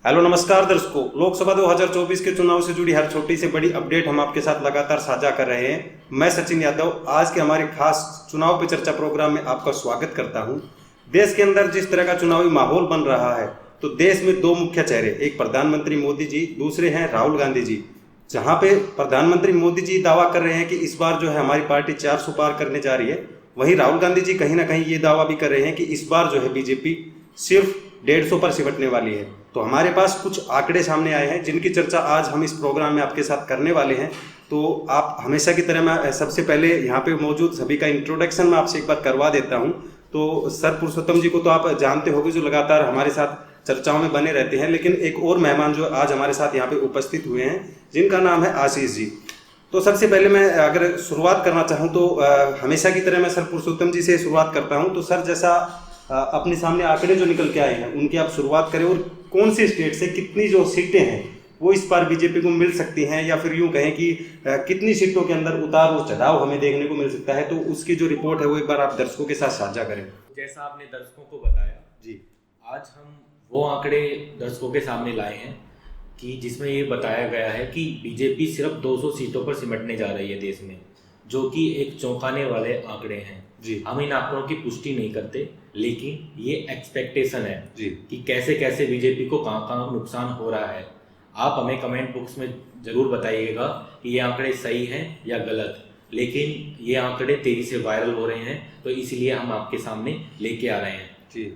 Hello नमस्कार दर्शकों, लोकसभा 2024 के चुनाव से जुड़ी हर छोटी से बड़ी अपडेट हम आपके साथ लगातार साझा कर रहे हैं। मैं सचिन यादव आज के हमारे खास चुनाव पे चर्चा प्रोग्राम में आपका स्वागत करता हूं। देश के अंदर जिस तरह का चुनावी माहौल बन रहा है, तो देश में दो मुख्य चेहरे, एक प्रधानमंत्री मोदी जी, दूसरे हैं राहुल गांधी जी। जहाँ पे प्रधानमंत्री मोदी जी दावा कर रहे हैं कि इस बार जो है हमारी पार्टी 400 पार करने जा रही है, वहीं राहुल गांधी जी कहीं ना कहीं ये दावा भी कर रहे हैं कि इस बार जो है बीजेपी सिर्फ 150 पर सिमटने वाली है। तो हमारे पास कुछ आंकड़े सामने आए हैं जिनकी चर्चा आज हम इस प्रोग्राम में आपके साथ करने वाले हैं। तो आप हमेशा की तरह मैं सबसे पहले यहाँ पे मौजूद सभी का इंट्रोडक्शन मैं आपसे एक बार करवा देता हूँ। तो सर पुरुषोत्तम जी को तो आप जानते होंगे, जो लगातार हमारे साथ चर्चाओं में बने रहते हैं, लेकिन एक और मेहमान जो आज हमारे साथ यहाँ पे उपस्थित हुए हैं जिनका नाम है आशीष जी। तो सबसे पहले मैं अगर शुरुआत करना चाहूँ तो हमेशा की तरह मैं सर पुरुषोत्तम जी से शुरुआत करता हूँ। तो सर, जैसा अपने सामने आंकड़े जो निकल के आए हैं उनकी आप शुरुआत करें, और कौन सी स्टेट से कितनी जो सीटें हैं वो इस बार बीजेपी को मिल सकती हैं, या फिर यूं कहें कि कितनी सीटों के अंदर उतार और चढ़ाव हमें देखने को मिल सकता है, तो उसकी जो रिपोर्ट है वो एक बार आप दर्शकों के साथ साझा करें। जैसा आपने दर्शकों को बताया जी, आज हम वो आंकड़े दर्शकों के सामने लाए हैं कि जिसमें ये बताया गया है कि बीजेपी सिर्फ 200 सीटों पर सिमटने जा रही है देश में, जो कि एक चौंकाने वाले आंकड़े हैं जी। हम इन आंकड़ों की पुष्टि नहीं करते, लेकिन ये एक्सपेक्टेशन है जी, कि कैसे कैसे बीजेपी को कहाँ कहाँ नुकसान हो रहा है। आप हमें कमेंट बॉक्स में ज़रूर बताइएगा कि ये आंकड़े सही हैं या गलत, लेकिन ये आंकड़े तेज़ी से वायरल हो रहे हैं, तो इसलिए हम आपके सामने लेके आ रहे हैं जी।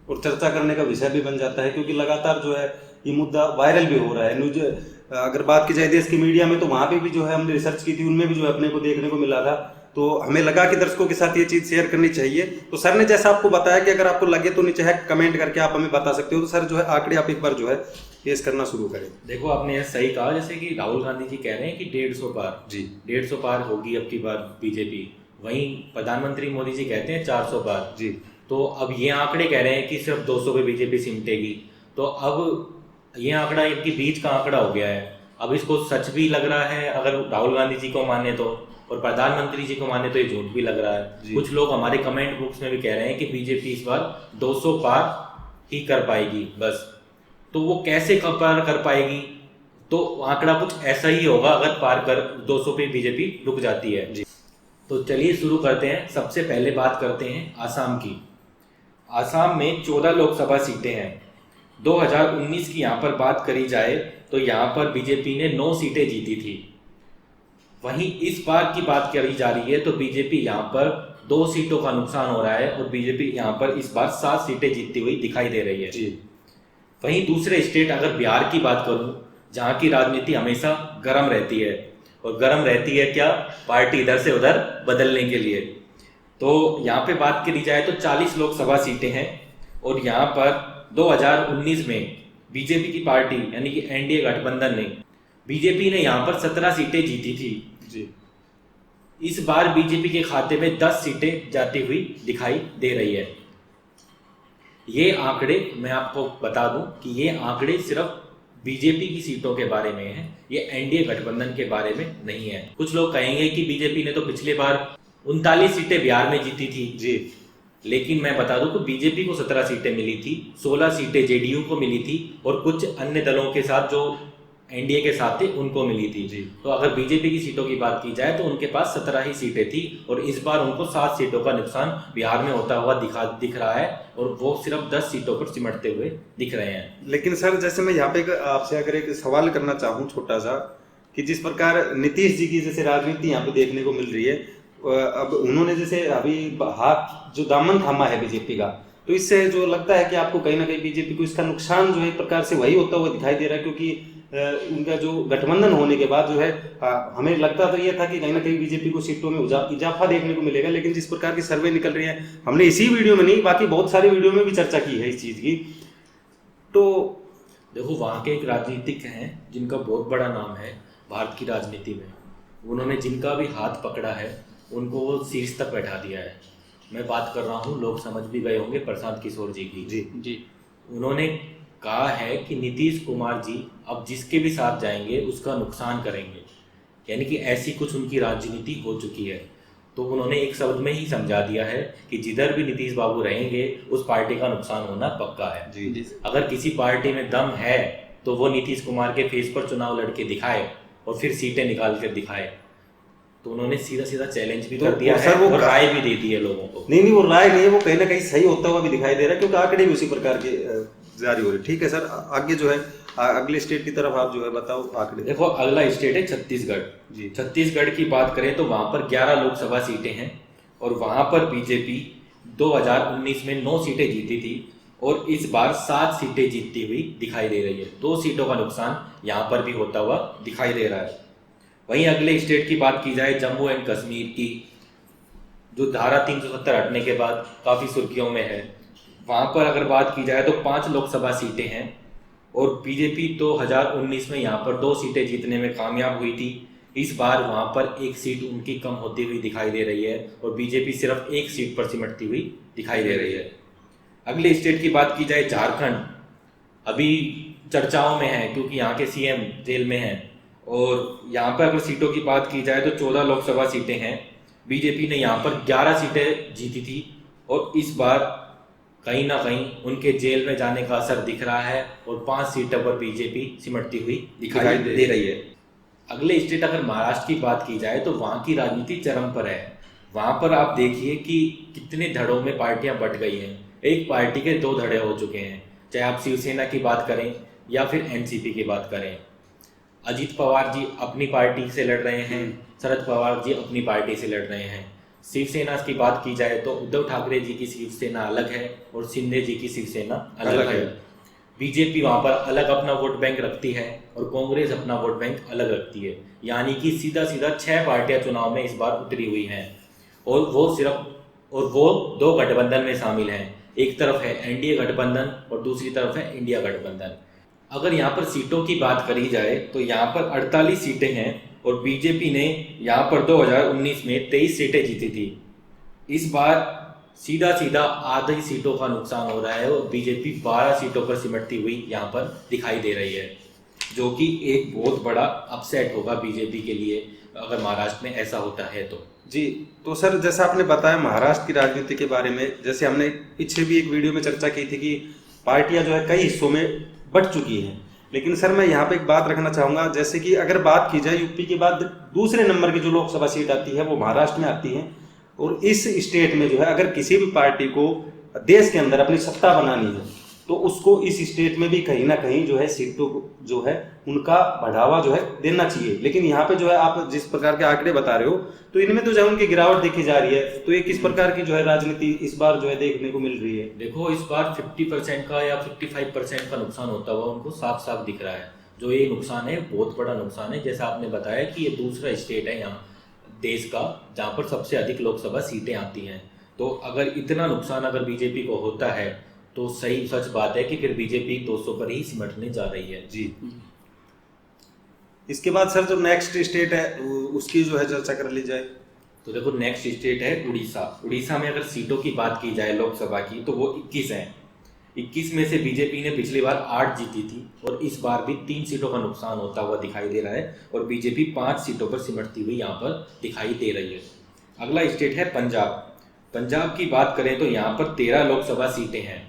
और चर्चा करने का विषय भी बन जाता है, क्योंकि लगातार जो है ये मुद्दा वायरल भी हो रहा है। न्यूज अगर बात की जाए देश की मीडिया में, तो वहाँ पे भी जो है हमने रिसर्च की थी, उनमें भी जो है अपने को देखने को मिला था। तो हमें लगा कि दर्शकों के साथ ये चीज़ शेयर करनी चाहिए। तो सर ने जैसा आपको बताया कि अगर आपको लगे तो नीचे है कमेंट करके आप हमें बता सकते हो। तो सर जो है आंकड़े आप एक बार जो है पेश करना शुरू करें। देखो, आपने यह सही कहा, जैसे कि राहुल गांधी जी कह रहे हैं कि 150 पार, जी, 150 पार होगी अब की बार बीजेपी। वहीं प्रधानमंत्री मोदी जी कहते हैं 400 पार। जी। तो अब ये आंकड़े कह रहे हैं कि सिर्फ 200 पे बीजेपी सिमटेगी। तो अब ये आंकड़ा इनके बीच का आंकड़ा हो गया है। अब इसको सच भी लग रहा है अगर राहुल गांधी जी को माने तो, और प्रधानमंत्री जी को माने तो ये झूठ भी लग रहा है। कुछ लोग हमारे कमेंट बॉक्स में भी कह रहे हैं कि बीजेपी इस बार 200 पार ही कर पाएगी बस। तो वो कैसे पार कर पाएगी? तो आंकड़ा कुछ ऐसा ही होगा अगर पार कर 200 पे बीजेपी रुक जाती है। जी, तो चलिए शुरू करते हैं। सबसे पहले बात करते हैं आसाम की। आसाम में 14 लोकसभा सीटें हैं। 2019 की यहाँ पर बात करी जाए तो यहाँ पर बीजेपी ने 9 सीटें जीती थी। वहीं इस बार की बात करी जा रही है तो बीजेपी यहाँ पर 2 सीटों का नुकसान हो रहा है, और बीजेपी यहाँ पर इस बार 7 सीटें जीतती हुई दिखाई दे रही है। जी। वहीं दूसरे स्टेट अगर बिहार की बात करूं, जहां की राजनीति हमेशा गर्म रहती है, और गर्म रहती है क्या, पार्टी इधर से उधर बदलने के लिए। तो यहाँ पे बात करी जाए तो 40 लोकसभा सीटें हैं, और यहाँ पर 2019 में बीजेपी की पार्टी यानी कि एनडीए गठबंधन ने, बीजेपी ने यहाँ पर 17 सीटें जीती थी। जी। इस बार बीजेपी के खाते में 10 सीटें जाती हुई दिखाई दे रही है। ये आंकड़े मैं आपको बता दूं कि ये आंकड़े सिर्फ बीजेपी की सीटों के बारे में है, ये एनडीए गठबंधन के बारे में नहीं है। कुछ लोग कहेंगे कि बीजेपी ने तो पिछले बार 39 सीटें बिहार में जीती थी। जी, लेकिन मैं बता दूं कि बीजेपी को 17 सीटें मिली थी, 16 सीटें जेडीयू को मिली थी, और कुछ अन्य दलों के साथ जो एनडीए के साथ थे उनको मिली थी। जी। तो अगर बीजेपी की सीटों की बात की जाए तो उनके पास 17 ही सीटें थी, और इस बार उनको 7 सीटों का नुकसान बिहार में होता हुआ दिख रहा है, और वो सिर्फ 10 सीटों पर सिमटते हुए दिख रहे हैं। लेकिन सर, जैसे मैं यहाँ पे आपसे अगर एक सवाल करना चाहूँ छोटा सा, कि जिस प्रकार नीतीश जी की जैसे राजनीति यहाँ पे देखने को मिल रही है, अब उन्होंने जैसे अभी हाथ जो दामन थामा है बीजेपी का, तो इससे जो लगता है कि आपको कहीं ना कहीं बीजेपी को इसका नुकसान जो है एक प्रकार से वही होता हुआ दिखाई दे रहा है, क्योंकि उनका जो गठबंधन होने के बाद जो है हमें लगता तो ये था कि कहीं ना कहीं बीजेपी को सीटों में इजाफा देखने को मिलेगा, लेकिन जिस प्रकार की सर्वे निकल रही है, हमने इसी वीडियो में नहीं बाकी बहुत सारी वीडियो में भी चर्चा की है इस चीज़ की। तो देखो, वहाँ के एक राजनीतिक हैं जिनका बहुत बड़ा नाम है भारत की राजनीति में। उन्होंने जिनका भी हाथ पकड़ा है उनको वो शीर्ष तक बैठा दिया है। मैं बात कर रहा हूँ, लोग समझ भी गए होंगे, प्रशांत किशोर जी की। जी, जी। उन्होंने कहा है कि नीतीश कुमार जी अब जिसके भी साथ जाएंगे उसका नुकसान करेंगे, यानी कि ऐसी कुछ उनकी राजनीति हो चुकी है। तो उन्होंने एक शब्द में ही समझा दिया है कि जिधर भी नीतीश बाबू रहेंगे उस पार्टी का नुकसान होना पक्का है। जी। अगर किसी पार्टी में दम है तो वो नीतीश कुमार के फेस पर चुनाव लड़के दिखाए और फिर सीटें निकाल कर दिखाए। तो उन्होंने सीधा सीधा चैलेंज भी कर दिया है और राय भी दे दी है लोगों को। नहीं, वो राय नहीं है, वो कहीं ना कहीं सही होता हुआ भी दिखाई दे रहा है, क्योंकि आंकड़े भी उसी प्रकार के जारी हो रहे। ठीक है सर, आगे जो है अगले स्टेट की तरफ आप जो है बताओ आंकड़े। देखो, अगला स्टेट है छत्तीसगढ़ जी। छत्तीसगढ़ की बात करें तो वहां पर 11 लोकसभा सीटें हैं और वहां पर बीजेपी 2019 में 9 सीटें जीती थी और इस बार 7 सीटें जीतती हुई दिखाई दे रही है। 2 सीटों का नुकसान यहाँ पर भी होता हुआ दिखाई दे रहा है। वहीं अगले स्टेट की बात की जाए जम्मू एंड कश्मीर की, जो धारा 370 हटने के बाद काफ़ी सुर्खियों में है, वहाँ पर अगर बात की जाए तो 5 लोकसभा सीटें हैं और बीजेपी 2019 में यहाँ पर 2 सीटें जीतने में कामयाब हुई थी। इस बार वहाँ पर 1 सीट उनकी कम होती हुई दिखाई दे रही है और बीजेपी सिर्फ 1 सीट पर सिमटती हुई दिखाई दे रही है। अगले स्टेट की बात की जाए झारखंड, अभी चर्चाओं में है क्योंकि यहाँ के सीएम जेल में हैं और यहाँ पर अगर सीटों की बात की जाए तो 14 लोकसभा सीटें हैं। बीजेपी ने यहाँ पर 11 सीटें जीती थी और इस बार कहीं ना कहीं उनके जेल में जाने का असर दिख रहा है और 5 सीटों पर बीजेपी सिमटती हुई दिखाई दे रही है। अगले स्टेट अगर महाराष्ट्र की बात की जाए तो वहाँ की राजनीति चरम पर है। वहाँ पर आप देखिए कि कितने धड़ों में पार्टियां बट गई हैं। एक पार्टी के 2 धड़े हो चुके हैं, चाहे आप शिवसेना की बात करें या फिर एनसीपी की बात करें। अजीत पवार जी अपनी पार्टी से लड़ रहे हैं, शरद पवार जी अपनी पार्टी से लड़ रहे हैं। शिवसेना की बात की जाए तो उद्धव ठाकरे जी की शिवसेना अलग है और शिंदे जी की शिवसेना अलग है। बीजेपी वहाँ पर अलग अपना वोट बैंक रखती है और कांग्रेस अपना वोट बैंक अलग रखती है। यानी कि सीधा सीधा 6 पार्टियां चुनाव में इस बार उतरी हुई हैं और वो 2 गठबंधन में शामिल हैं। एक तरफ है एनडीए गठबंधन और दूसरी तरफ है इंडिया गठबंधन। अगर यहाँ पर सीटों की बात करी जाए तो यहाँ पर 48 सीटें हैं और बीजेपी ने यहाँ पर 2019 में 23 सीटें जीती थी। इस बार सीधा सीधा आधी सीटों का नुकसान हो रहा है और बीजेपी 12 सीटों पर सिमटती हुई यहाँ पर दिखाई दे रही है, जो कि एक बहुत बड़ा अपसेट होगा बीजेपी के लिए अगर महाराष्ट्र में ऐसा होता है तो। जी, तो सर जैसा आपने बताया महाराष्ट्र की राजनीति के बारे में, जैसे हमने पीछे भी एक वीडियो में चर्चा की थी कि पार्टियां जो है कई हिस्सों में बट चुकी हैं, लेकिन सर मैं यहाँ पे एक बात रखना चाहूँगा, जैसे कि अगर बात की जाए यूपी के बाद दूसरे नंबर की जो लोकसभा सीट आती है वो महाराष्ट्र में आती है और इस स्टेट में जो है अगर किसी भी पार्टी को देश के अंदर अपनी सत्ता बनानी है तो उसको इस स्टेट में भी कहीं ना कहीं जो है सीटों को जो है उनका बढ़ावा जो है देना चाहिए। लेकिन यहाँ पे जो है आप जिस प्रकार के आंकड़े बता रहे हो तो इनमें तो जो है उनकी गिरावट देखी जा रही है, तो ये किस प्रकार की जो है राजनीति इस बार जो है देखने को मिल रही है? देखो, इस बार 50% का या 55% का नुकसान होता हुआ उनको साफ साफ दिख रहा है। जो ये नुकसान है बहुत बड़ा नुकसान है। जैसा आपने बताया कि ये दूसरा स्टेट है यहाँ देश का जहाँ पर सबसे अधिक लोकसभा सीटें आती हैं, तो अगर इतना नुकसान अगर बीजेपी को होता है तो सही सच बात है कि फिर बीजेपी 200 पर ही सिमटने जा रही है। जी, इसके बाद सर जो नेक्स्ट स्टेट है उसकी जो है चर्चा कर ली जाए तो देखो, नेक्स्ट स्टेट है उड़ीसा। उड़ीसा में अगर सीटों की बात की जाए लोकसभा की तो वो 21 हैं। 21 में से बीजेपी ने पिछली बार 8 जीती थी और इस बार भी 3 सीटों का नुकसान होता हुआ दिखाई दे रहा है और बीजेपी 5 सीटों पर सिमटती हुई यहाँ पर दिखाई दे रही है। अगला स्टेट है पंजाब। पंजाब की बात करें तो यहाँ पर 13 लोकसभा सीटें हैं।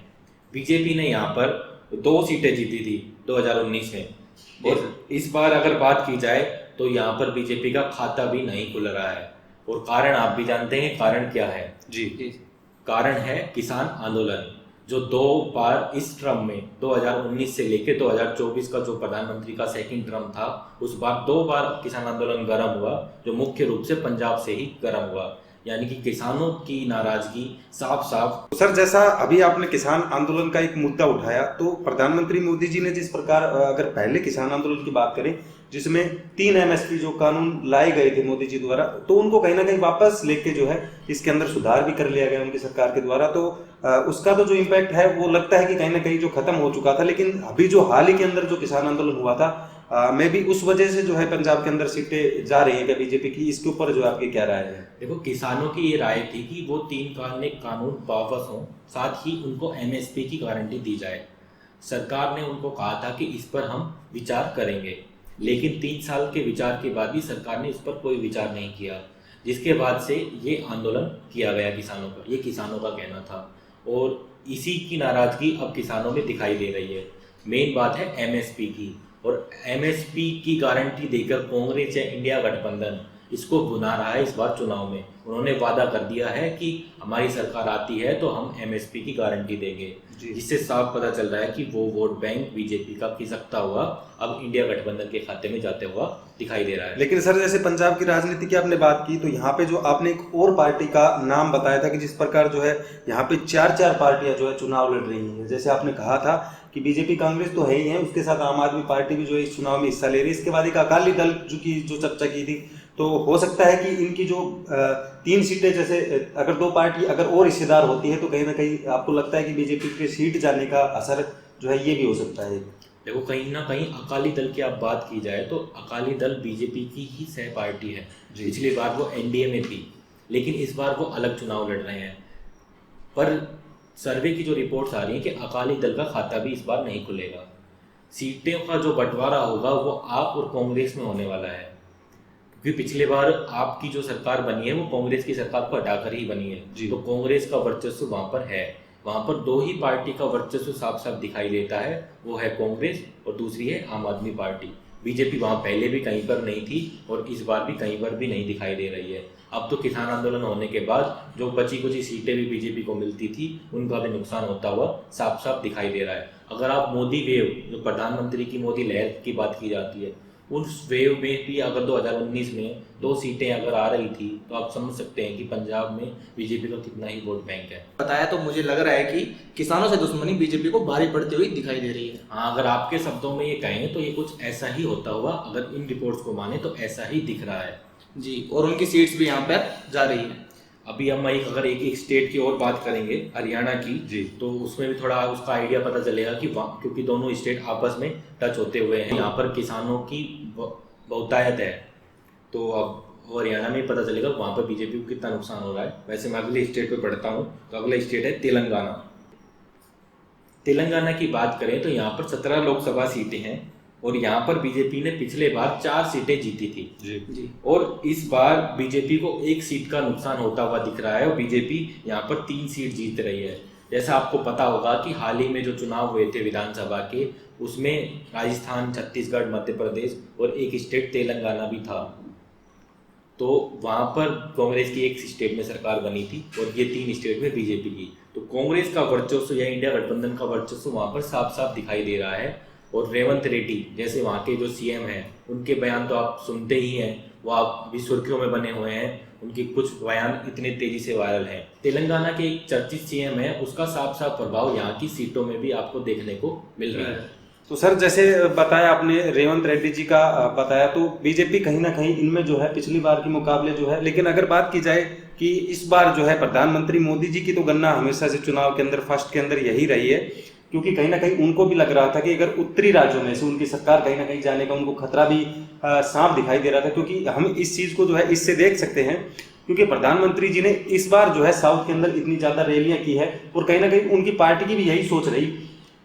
बीजेपी ने यहाँ पर 2 सीटें जीती थी 2019 में और इस बार अगर बात की जाए तो यहाँ पर बीजेपी का खाता भी नहीं खुल रहा है और कारण आप भी जानते हैं कारण क्या है। जी, कारण है किसान आंदोलन, जो 2 बार इस टर्म में 2019 से लेकर 2024 का जो प्रधानमंत्री का सेकंड टर्म था उस बार 2 बार किसान आंदोलन गर्म हुआ, जो मुख्य रूप से पंजाब से ही गर्म हुआ। यानी कि किसानों की नाराजगी साफ साफ। सर जैसा अभी आपने किसान आंदोलन का एक मुद्दा उठाया, तो प्रधानमंत्री मोदी जी ने जिस प्रकार अगर पहले किसान आंदोलन की बात करें जिसमें 3 MSP जो कानून लाए गए थे मोदी जी द्वारा, तो उनको कहीं ना कहीं वापस लेके जो है इसके अंदर सुधार भी कर लिया गया उनकी सरकार के द्वारा, तो उसका तो जो इम्पैक्ट है वो लगता है कि कहीं ना कहीं जो खत्म हो चुका था। लेकिन अभी जो हाल ही के अंदर जो किसान आंदोलन हुआ था मैं भी उस वजह से जो है पंजाब के अंदर सीटें जा रही है क्या बीजेपी की, इसके ऊपर जो आपकी क्या राय है? देखो, किसानों की ये राय थी कि वो 3 कानून वापस हों, साथ ही उनको MSP की गारंटी दी जाए। सरकार ने उनको कहा था कि इस पर हम विचार करेंगे, लेकिन 3 साल के विचार के बाद भी सरकार ने इस पर कोई विचार नहीं किया। जिसके बाद से ये आंदोलन किया गया किसानों का, ये किसानों का कहना था और इसी की नाराजगी अब किसानों में दिखाई दे रही है। मेन बात है एमएसपी की, और एमएसपी की गारंटी देकर कांग्रेस या इंडिया गठबंधन इसको भुना रहा है। इस बार चुनाव में उन्होंने वादा कर दिया है कि हमारी सरकार आती है तो हम एमएसपी की गारंटी देंगे, जिससे साफ पता चल रहा है कि वो वोट बैंक बीजेपी का खिसकता हुआ अब इंडिया गठबंधन के खाते में जाते हुआ दिखाई दे रहा है। लेकिन सर, जैसे पंजाब की राजनीति की आपने बात की, तो यहाँ पे जो आपने एक और पार्टी का नाम बताया था कि जिस प्रकार जो है यहाँ पे चार पार्टियां जो है चुनाव लड़ रही हैं। जैसे आपने कहा था कि बीजेपी कांग्रेस तो है ही है, उसके साथ आम आदमी पार्टी भी जो है इस चुनाव में हिस्सा ले रही है। इसके बाद एक अकाली दल जो चर्चा की थी, तो हो सकता है कि इनकी जो 3 सीटें, जैसे अगर 2 पार्टी अगर और हिस्सेदार होती है तो कहीं ना कहीं आपको लगता है कि बीजेपी के सीट जाने का असर जो है ये भी हो सकता है। देखो, कहीं ना कहीं अकाली दल की आप बात की जाए तो अकाली दल बीजेपी की ही सह पार्टी है। पिछली बार वो एनडीए में थी, लेकिन इस बार वो अलग चुनाव लड़ रहे हैं। पर सर्वे की जो रिपोर्ट्स आ रही हैं कि अकाली दल का खाता भी इस बार नहीं खुलेगा। सीटों का जो बंटवारा होगा वो आप और कांग्रेस में होने वाला है, क्योंकि पिछले बार आपकी जो सरकार बनी है वो कांग्रेस की सरकार को हटाकर ही बनी है। तो कांग्रेस का वर्चस्व वहां पर है। वहां पर 2 ही पार्टी का वर्चस्व साफ साफ दिखाई देता है, वो है कांग्रेस और दूसरी है आम आदमी पार्टी। बीजेपी वहां पहले भी कहीं पर नहीं थी और इस बार भी कहीं पर भी नहीं दिखाई दे रही है। अब तो किसान आंदोलन होने के बाद जो बची कुछ सीटें भी बीजेपी को मिलती थी उनका भी नुकसान होता हुआ साफ साफ दिखाई दे रहा है। अगर आप मोदी वेव, जो प्रधानमंत्री की मोदी लहर की बात की जाती है, उस वेव में भी अगर 2019 में 2 सीटें अगर आ रही थी तो आप समझ सकते हैं कि पंजाब में बीजेपी का कितना ही वोट बैंक है। बताया तो मुझे लग रहा है कि किसानों से दुश्मनी बीजेपी को भारी पड़ती हुई दिखाई दे रही है। हाँ, अगर आपके शब्दों में ये कहें तो ये कुछ ऐसा ही होता हुआ, अगर इन रिपोर्ट्स को माने तो ऐसा ही दिख रहा है जी। और उनकी सीट्स भी यहाँ पर जा रही है। अभी हम अगर एक स्टेट की और बात करेंगे, हरियाणा की जी, तो उसमें भी थोड़ा उसका आइडिया पता चलेगा कि क्योंकि दोनों स्टेट आपस में टच होते हुए हैं। यहाँ पर किसानों की बहुतायत है, तो अब हरियाणा में पता चलेगा वहाँ पर बीजेपी को कितना नुकसान हो रहा है। वैसे मैं अगले स्टेट पे पढ़ता हूँ, तो अगला स्टेट है तेलंगाना। तेलंगाना की बात करें तो यहाँ पर 17 लोकसभा सीटें हैं और यहाँ पर बीजेपी ने पिछले बार 4 सीटें जीती थी जी। और इस बार बीजेपी को 1 सीट का नुकसान होता हुआ दिख रहा है और बीजेपी यहाँ पर 3 सीट जीत रही है। जैसा आपको पता होगा कि हाल ही में जो चुनाव हुए थे विधानसभा के, उसमें राजस्थान, छत्तीसगढ़, मध्य प्रदेश और एक स्टेट तेलंगाना भी था। तो वहाँ पर कांग्रेस की एक स्टेट में सरकार बनी थी और ये 3 स्टेट में बीजेपी की। तो कांग्रेस का वर्चस्व या इंडिया गठबंधन का वर्चस्व वहाँ पर साफ साफ दिखाई दे रहा है। और रेवंत रेड्डी जैसे वहाँ के जो सीएम हैं, उनके बयान तो आप सुनते ही हैं, वो आप अभी सुर्खियों में बने हुए हैं। उनके कुछ बयान इतने तेजी से वायरल हैं। तेलंगाना के एक चर्चित सीएम है, उसका साफ साफ प्रभाव यहाँ की सीटों में भी आपको देखने को मिल रहा है। तो सर, जैसे बताया आपने रेवंत रेड्डी जी का बताया, तो बीजेपी कहीं ना कहीं इनमें जो है पिछली बार के मुकाबले जो है, लेकिन अगर बात की जाए कि इस बार जो है प्रधानमंत्री मोदी जी की तो गणना हमेशा से चुनाव के अंदर फर्स्ट के अंदर यही रही है, क्योंकि कहीं ना कहीं उनको भी लग रहा था कि अगर उत्तरी राज्यों में से उनकी सरकार कहीं ना कहीं जाने का उनको खतरा भी साफ दिखाई दे रहा था। क्योंकि हम इस चीज़ को जो है इससे देख सकते हैं, क्योंकि प्रधानमंत्री जी ने इस बार जो है साउथ के अंदर इतनी ज़्यादा रैलियां की है और कहीं ना कहीं उनकी पार्टी की भी यही सोच रही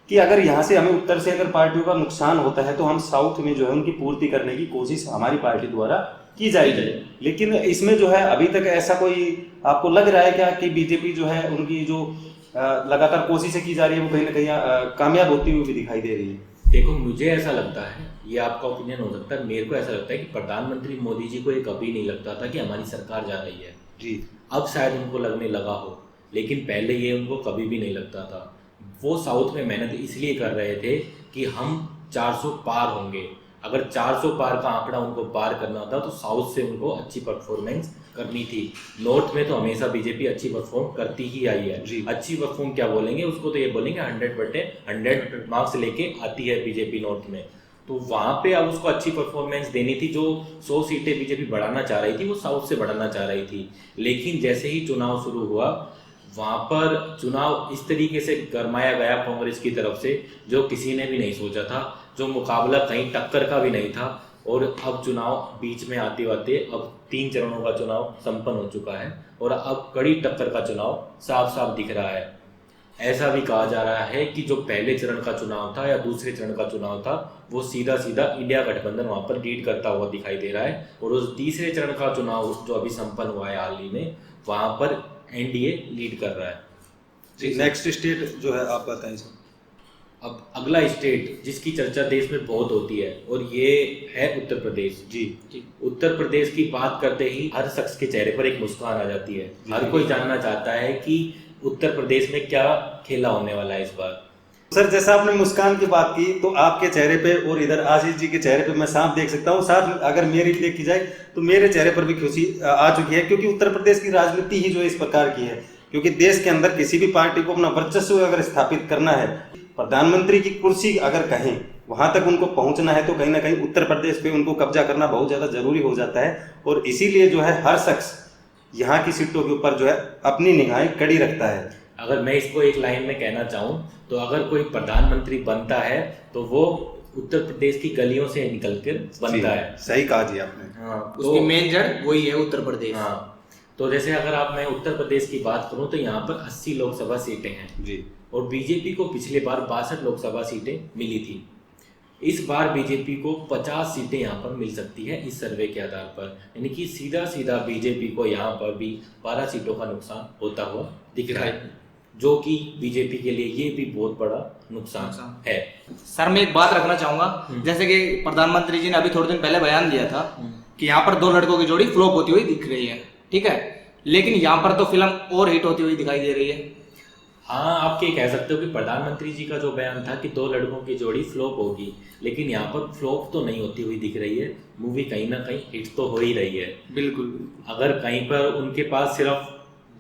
कि अगर यहाँ से हमें उत्तर से अगर पार्टियों का नुकसान होता है तो हम साउथ में जो है उनकी पूर्ति करने की कोशिश हमारी पार्टी द्वारा की जाएगी। लेकिन इसमें जो है अभी तक ऐसा कोई आपको लग रहा है क्या कि बीजेपी जो है उनकी जो लगातार कोशिशें की जा रही है वो कहीं ना कहीं कामयाब होती हुई भी दिखाई दे रही है? देखो, मुझे ऐसा लगता है, ये आपका ओपिनियन हो सकता है, मेरे को ऐसा लगता है कि प्रधानमंत्री मोदी जी को ये कभी नहीं लगता था कि हमारी सरकार जा रही है जी। अब शायद उनको लगने लगा हो, लेकिन पहले ये उनको कभी भी नहीं लगता था। वो साउथ में मेहनत इसलिए कर रहे थे कि हम 400 पार होंगे। अगर 400 पार का आंकड़ा उनको पार करना था तो साउथ से उनको अच्छी परफॉर्मेंस करनी थी। नॉर्थ में तो हमेशा बीजेपी अच्छी परफॉर्म करती ही आई है जी। अच्छी परफॉर्म क्या बोलेंगे उसको, तो ये बोलेंगे 100/100 मार्क्स लेके आती है बीजेपी नॉर्थ में। तो वहाँ पे अब उसको अच्छी परफॉर्मेंस देनी थी। जो 100 सीटें बीजेपी बढ़ाना चाह रही थी वो साउथ से बढ़ाना चाह रही थी, लेकिन जैसे ही चुनाव शुरू हुआ वहाँ पर चुनाव इस तरीके से गरमाया गया कांग्रेस की तरफ से जो किसी ने भी नहीं सोचा था, जो मुकाबला कहीं टक्कर का भी नहीं था। और अब चुनाव बीच में आते आते अब 3 चरणों का चुनाव संपन्न हो चुका है और अब कड़ी टक्कर का चुनाव साफ साफ दिख रहा है। ऐसा भी कहा जा रहा है कि जो पहले चरण का चुनाव था या दूसरे चरण का चुनाव था वो सीधा सीधा इंडिया गठबंधन वहां पर लीड करता हुआ दिखाई दे रहा है, और उस तीसरे चरण का चुनाव जो अभी संपन्न हुआ है हाल ही में, वहां पर एनडीए लीड कर रहा है। जी, नेक्स्ट स्टेट जो है आप बताएं सर। अब अगला स्टेट जिसकी चर्चा देश में बहुत होती है और ये है उत्तर प्रदेश। जी, उत्तर प्रदेश की बात करते ही हर शख्स के चेहरे पर एक मुस्कान आ जाती है। हर कोई जानना चाहता है कि उत्तर प्रदेश में क्या खेला होने वाला है इस बार। सर जैसा आपने मुस्कान की बात की तो आपके चेहरे पे और इधर आशीष जी के चेहरे पे मैं साफ देख सकता हूँ, साथ अगर मेरी देखी जाए तो मेरे चेहरे पर भी खुशी आ चुकी है, क्योंकि उत्तर प्रदेश की राजनीति ही जो इस प्रकार की है। क्योंकि देश के अंदर किसी भी पार्टी को अपना वर्चस्व अगर स्थापित करना है, प्रधानमंत्री की कुर्सी अगर कहें वहां तक उनको पहुंचना है, तो कहीं ना कहीं उत्तर प्रदेश पे उनको कब्जा करना बहुत ज्यादा जरूरी हो जाता है। और इसीलिए जो है हर शख्स यहाँ की सीटों के ऊपर जो है अपनी निगाहें कड़ी रखता है। अगर मैं इसको एक लाइन में कहना चाहूँ तो अगर कोई प्रधानमंत्री बनता है तो वो उत्तर प्रदेश की गलियों से निकलकर बनता है। सही कहा जी आपने। हाँ, उसकी मेन जड़ वही है उत्तर प्रदेश। हाँ, तो जैसे अगर आप मैं उत्तर प्रदेश की बात करूं तो यहाँ पर 80 लोकसभा सीटें हैं जी, और बीजेपी को पिछले बार 62 लोकसभा सीटें मिली थी। इस बार बीजेपी को 50 सीटें यहाँ पर मिल सकती है इस सर्वे के आधार पर, यानी कि सीधा सीधा बीजेपी को यहाँ पर भी 12 सीटों का नुकसान होता हुआ दिख रहा है, जो कि बीजेपी के लिए ये भी बहुत बड़ा नुकसान है। सर मैं एक बात रखना चाहूंगा, जैसे कि प्रधानमंत्री जी ने अभी थोड़े दिन पहले बयान दिया था कि यहाँ पर 2 लड़कों की जोड़ी फ्लॉप होती हुई दिख रही है, ठीक है, लेकिन यहाँ पर तो फिल्म और हिट होती हुई दिखाई दे रही है। हाँ, आप ये कह सकते हो कि प्रधानमंत्री जी का जो बयान था कि 2 लड़कों की जोड़ी फ्लॉप होगी, लेकिन यहाँ पर फ्लॉप तो नहीं होती हुई दिख रही है। मूवी कहीं ना कहीं हिट तो हो ही रही है। बिल्कुल। अगर कहीं पर उनके पास सिर्फ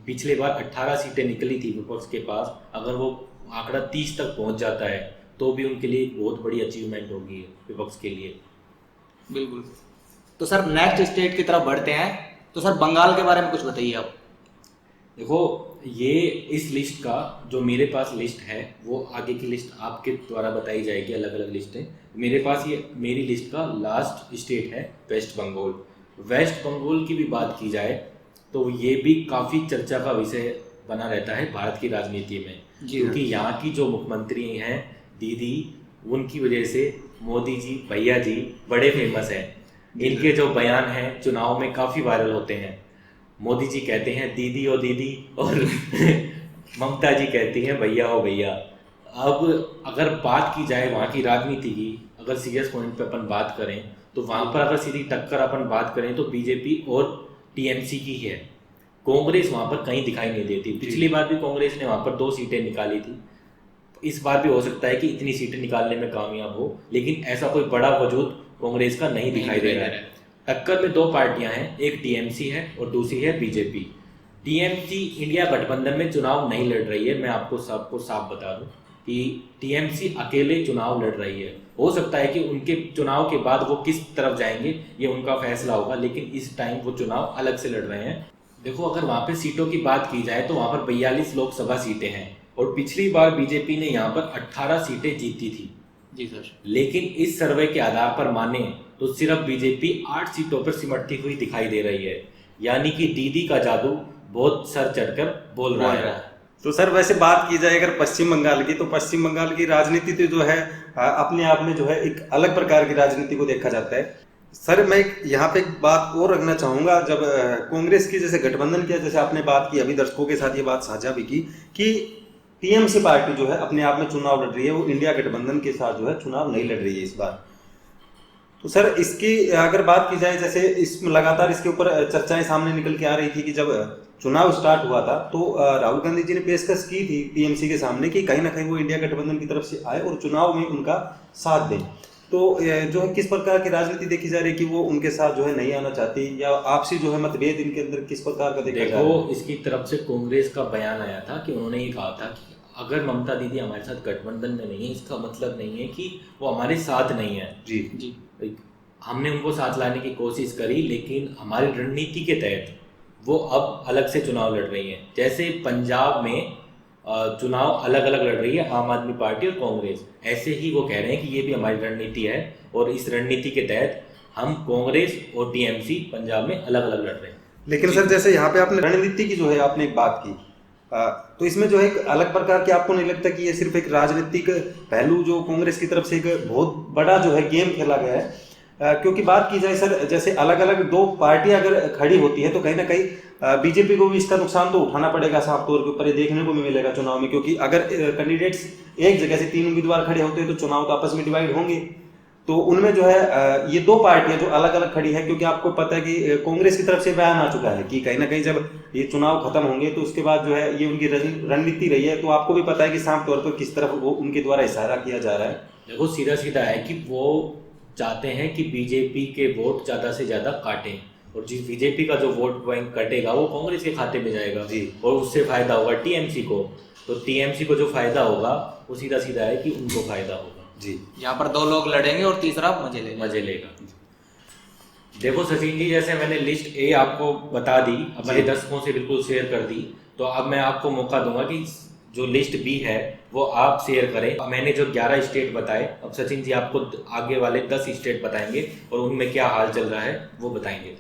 पिछले बार 18 सीटें निकली थी विपक्ष के पास, अगर वो आंकड़ा 30 तक पहुंच जाता है तो भी उनके लिए एक बहुत बड़ी अचीवमेंट होगी विपक्ष के लिए। बिल्कुल। तो सर नेक्स्ट स्टेट की तरफ बढ़ते हैं, तो सर बंगाल के बारे में कुछ बताइए आप। देखो, ये इस लिस्ट का जो मेरे पास लिस्ट है वो आगे की लिस्ट आपके द्वारा बताई जाएगी, अलग अलग लिस्टें। मेरे पास ये मेरी लिस्ट का लास्ट स्टेट है वेस्ट बंगाल। वेस्ट बंगाल की भी बात की जाए तो ये भी काफ़ी चर्चा का विषय बना रहता है भारत की राजनीति में, क्योंकि यहाँ की जो मुख्यमंत्री हैं दीदी, उनकी वजह से मोदी जी, भैया जी बड़े फेमस हैं। इनके जो बयान हैं चुनाव में काफ़ी वायरल होते हैं। मोदी जी कहते हैं दीदी ओ दीदी, और ममता जी कहती हैं भैया ओ भैया। अब अगर बात की जाए वहाँ की राजनीति की, अगर सीरियस पॉइंट पे अपन बात करें तो वहाँ पर अगर सीधी टक्कर अपन बात करें तो बीजेपी और टीएमसी की है। कांग्रेस वहाँ पर कहीं दिखाई नहीं देती। पिछली बार भी कांग्रेस ने वहाँ पर 2 सीटें निकाली थी, इस बार भी हो सकता है कि इतनी सीटें निकालने में कामयाब हो, लेकिन ऐसा कोई बड़ा वजूद कांग्रेस का नहीं दिखाई दे रहा है। टक्कर में 2 पार्टियां हैं, एक टीएमसी है और दूसरी है बीजेपी। टीएमसी इंडिया गठबंधन में चुनाव नहीं लड़ रही है। मैं आपको सबको साफ बता दूं कि टीएमसी अकेले चुनाव लड़ रही है। हो सकता है कि उनके चुनाव के बाद वो किस तरफ जाएंगे ये उनका फैसला होगा, लेकिन इस टाइम वो चुनाव अलग से लड़ रहे हैं। देखो, अगर वहाँ पे सीटों की बात की जाए तो वहाँ पर 42 लोकसभा सीटें हैं और पिछली बार बीजेपी ने यहाँ पर 18 सीटें जीती थी। जी सर। लेकिन इस सर्वे के आधार पर माने तो सिर्फ बीजेपी 8 सीटों पर सिमटती हुई दिखाई दे रही है, यानी कि दीदी का जादू बहुत सर चढ़कर बोल रहा है। तो सर वैसे बात की जाए अगर पश्चिम बंगाल की, तो पश्चिम बंगाल की राजनीति तो जो है अपने आप में जो है एक अलग प्रकार की राजनीति को देखा जाता है। सर मैं यहाँ पे एक बात और रखना चाहूंगा, जब कांग्रेस की जैसे गठबंधन किया, जैसे आपने बात की, अभी दर्शकों के साथ ये बात साझा भी की कि टीएमसी पार्टी जो है अपने आप में चुनाव लड़ रही है, वो इंडिया गठबंधन के साथ जो है चुनाव नहीं लड़ रही है इस बार। तो सर इसकी अगर बात की जाए, जैसे इसमें लगातार इसके ऊपर चर्चाएं सामने निकल के आ रही थी कि जब चुनाव स्टार्ट हुआ था तो राहुल गांधी जी ने पेशकश की थी टीएमसी के सामने कि कहीं ना कहीं वो इंडिया गठबंधन की तरफ से आए और चुनाव में उनका साथ दें। तो जो है किस प्रकार की राजनीति देखी जा रही है कि वो उनके साथ जो है नहीं आना चाहती, या आपसी जो है मतभेद इनके अंदर किस प्रकार का देखा जा रहा है? देखो, इसकी तरफ से कांग्रेस का बयान आया था कि उन्होंने ये कहा था कि अगर ममता दीदी हमारे साथ गठबंधन में नहीं है, इसका मतलब नहीं है कि वो हमारे साथ नहीं है। जी जी। हमने उनको साथ लाने की कोशिश करी, लेकिन हमारी रणनीति के तहत वो अब अलग से चुनाव लड़ रही हैं। जैसे पंजाब में चुनाव अलग अलग लड़ रही है आम आदमी पार्टी और कांग्रेस, ऐसे ही वो कह रहे हैं कि ये भी हमारी रणनीति है और इस रणनीति के तहत हम कांग्रेस और टीएमसी पंजाब में अलग अलग लड़ रहे हैं। लेकिन सर जैसे यहाँ पे आपने रणनीति की जो है आपने एक बात की, तो इसमें जो है एक अलग प्रकार की, आपको नहीं लगता कि ये सिर्फ एक राजनीतिक पहलू जो कांग्रेस की तरफ से एक बहुत बड़ा जो है गेम खेला गया है? क्योंकि बात की जाए सर, जैसे अलग अलग दो पार्टियां अगर खड़ी होती है तो कहीं ना कहीं बीजेपी को भी इसका नुकसान तो उठाना पड़ेगा साफ तौर के ऊपर, ये देखने को भी मिलेगा चुनाव में। क्योंकि अगर कैंडिडेट्स एक जगह से 3 उम्मीदवार खड़े होते हैं तो चुनाव तो आपस में डिवाइड होंगे। तो उनमें जो है ये दो पार्टियां जो अलग अलग खड़ी है, क्योंकि आपको पता है कि कांग्रेस की तरफ से बयान आ चुका है कि कहीं ना कहीं जब ये चुनाव खत्म होंगे तो उसके बाद जो है ये उनकी रणनीति रही है। तो आपको भी पता है कि साफ तौर पर किस तरफ वो उनके द्वारा इशारा किया जा रहा है। देखो सीधा सीधा है कि वो चाहते हैं कि बीजेपी के वोट ज़्यादा से ज़्यादा काटें, और जिस बीजेपी का जो वोट बैंक कटेगा वो कांग्रेस के खाते में जाएगा जी, और उससे फायदा होगा टीएमसी को। तो टीएमसी को जो फायदा होगा वो सीधा सीधा है कि उनको फायदा होगा जी। यहाँ पर 2 लोग लड़ेंगे और तीसरा मजे लेगा। देखो सचिन जी, जैसे मैंने लिस्ट ए आपको बता दी, हमारे दर्शकों से बिल्कुल शेयर कर दी, तो अब मैं आपको मौका दूंगा कि जो लिस्ट बी है वो आप शेयर करें। मैंने जो 11 स्टेट बताए, अब सचिन जी आपको आगे वाले 10 स्टेट बताएंगे और उनमें क्या हाल चल रहा है वो बताएंगे।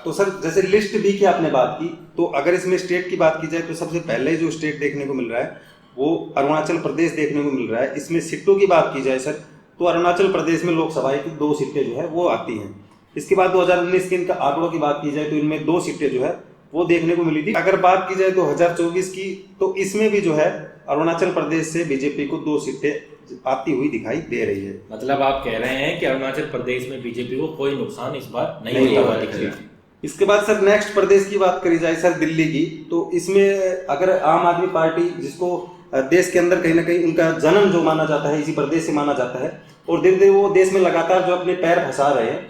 तो सर जैसे लिस्ट बी की आपने बात की, तो अगर इसमें स्टेट की बात की जाए तो सबसे पहले जो स्टेट देखने को मिल रहा है वो अरुणाचल प्रदेश देखने को मिल रहा है। इसमें सीटों की बात की जाए सर, तो अरुणाचल प्रदेश में लोकसभा की 2 सीटें जो है वो आती हैं। इसके बाद 2019 के इनका आंकड़ों की बात की जाए तो इनमें 2 सीटें जो है वो देखने को मिली थी। अगर बात की जाए 2024 की, तो इसमें भी जो है अरुणाचल प्रदेश से बीजेपी को 2 सीटें आती हुई दिखाई दे रही है। मतलब आप कह रहे हैं कि अरुणाचल प्रदेश में बीजेपी को कोई नुकसान इस बार नहीं होता हुआ दिख रहा है। इसके बाद सर नेक्स्ट प्रदेश की बात करी जाए सर, दिल्ली की, तो इसमें अगर आम आदमी पार्टी, जिसको देश के अंदर कहीं ना कहीं उनका जन्म जो माना जाता है इसी प्रदेश से माना जाता है, और धीरे धीरे वो देश में लगातार जो अपने पैर फंसा रहे हैं,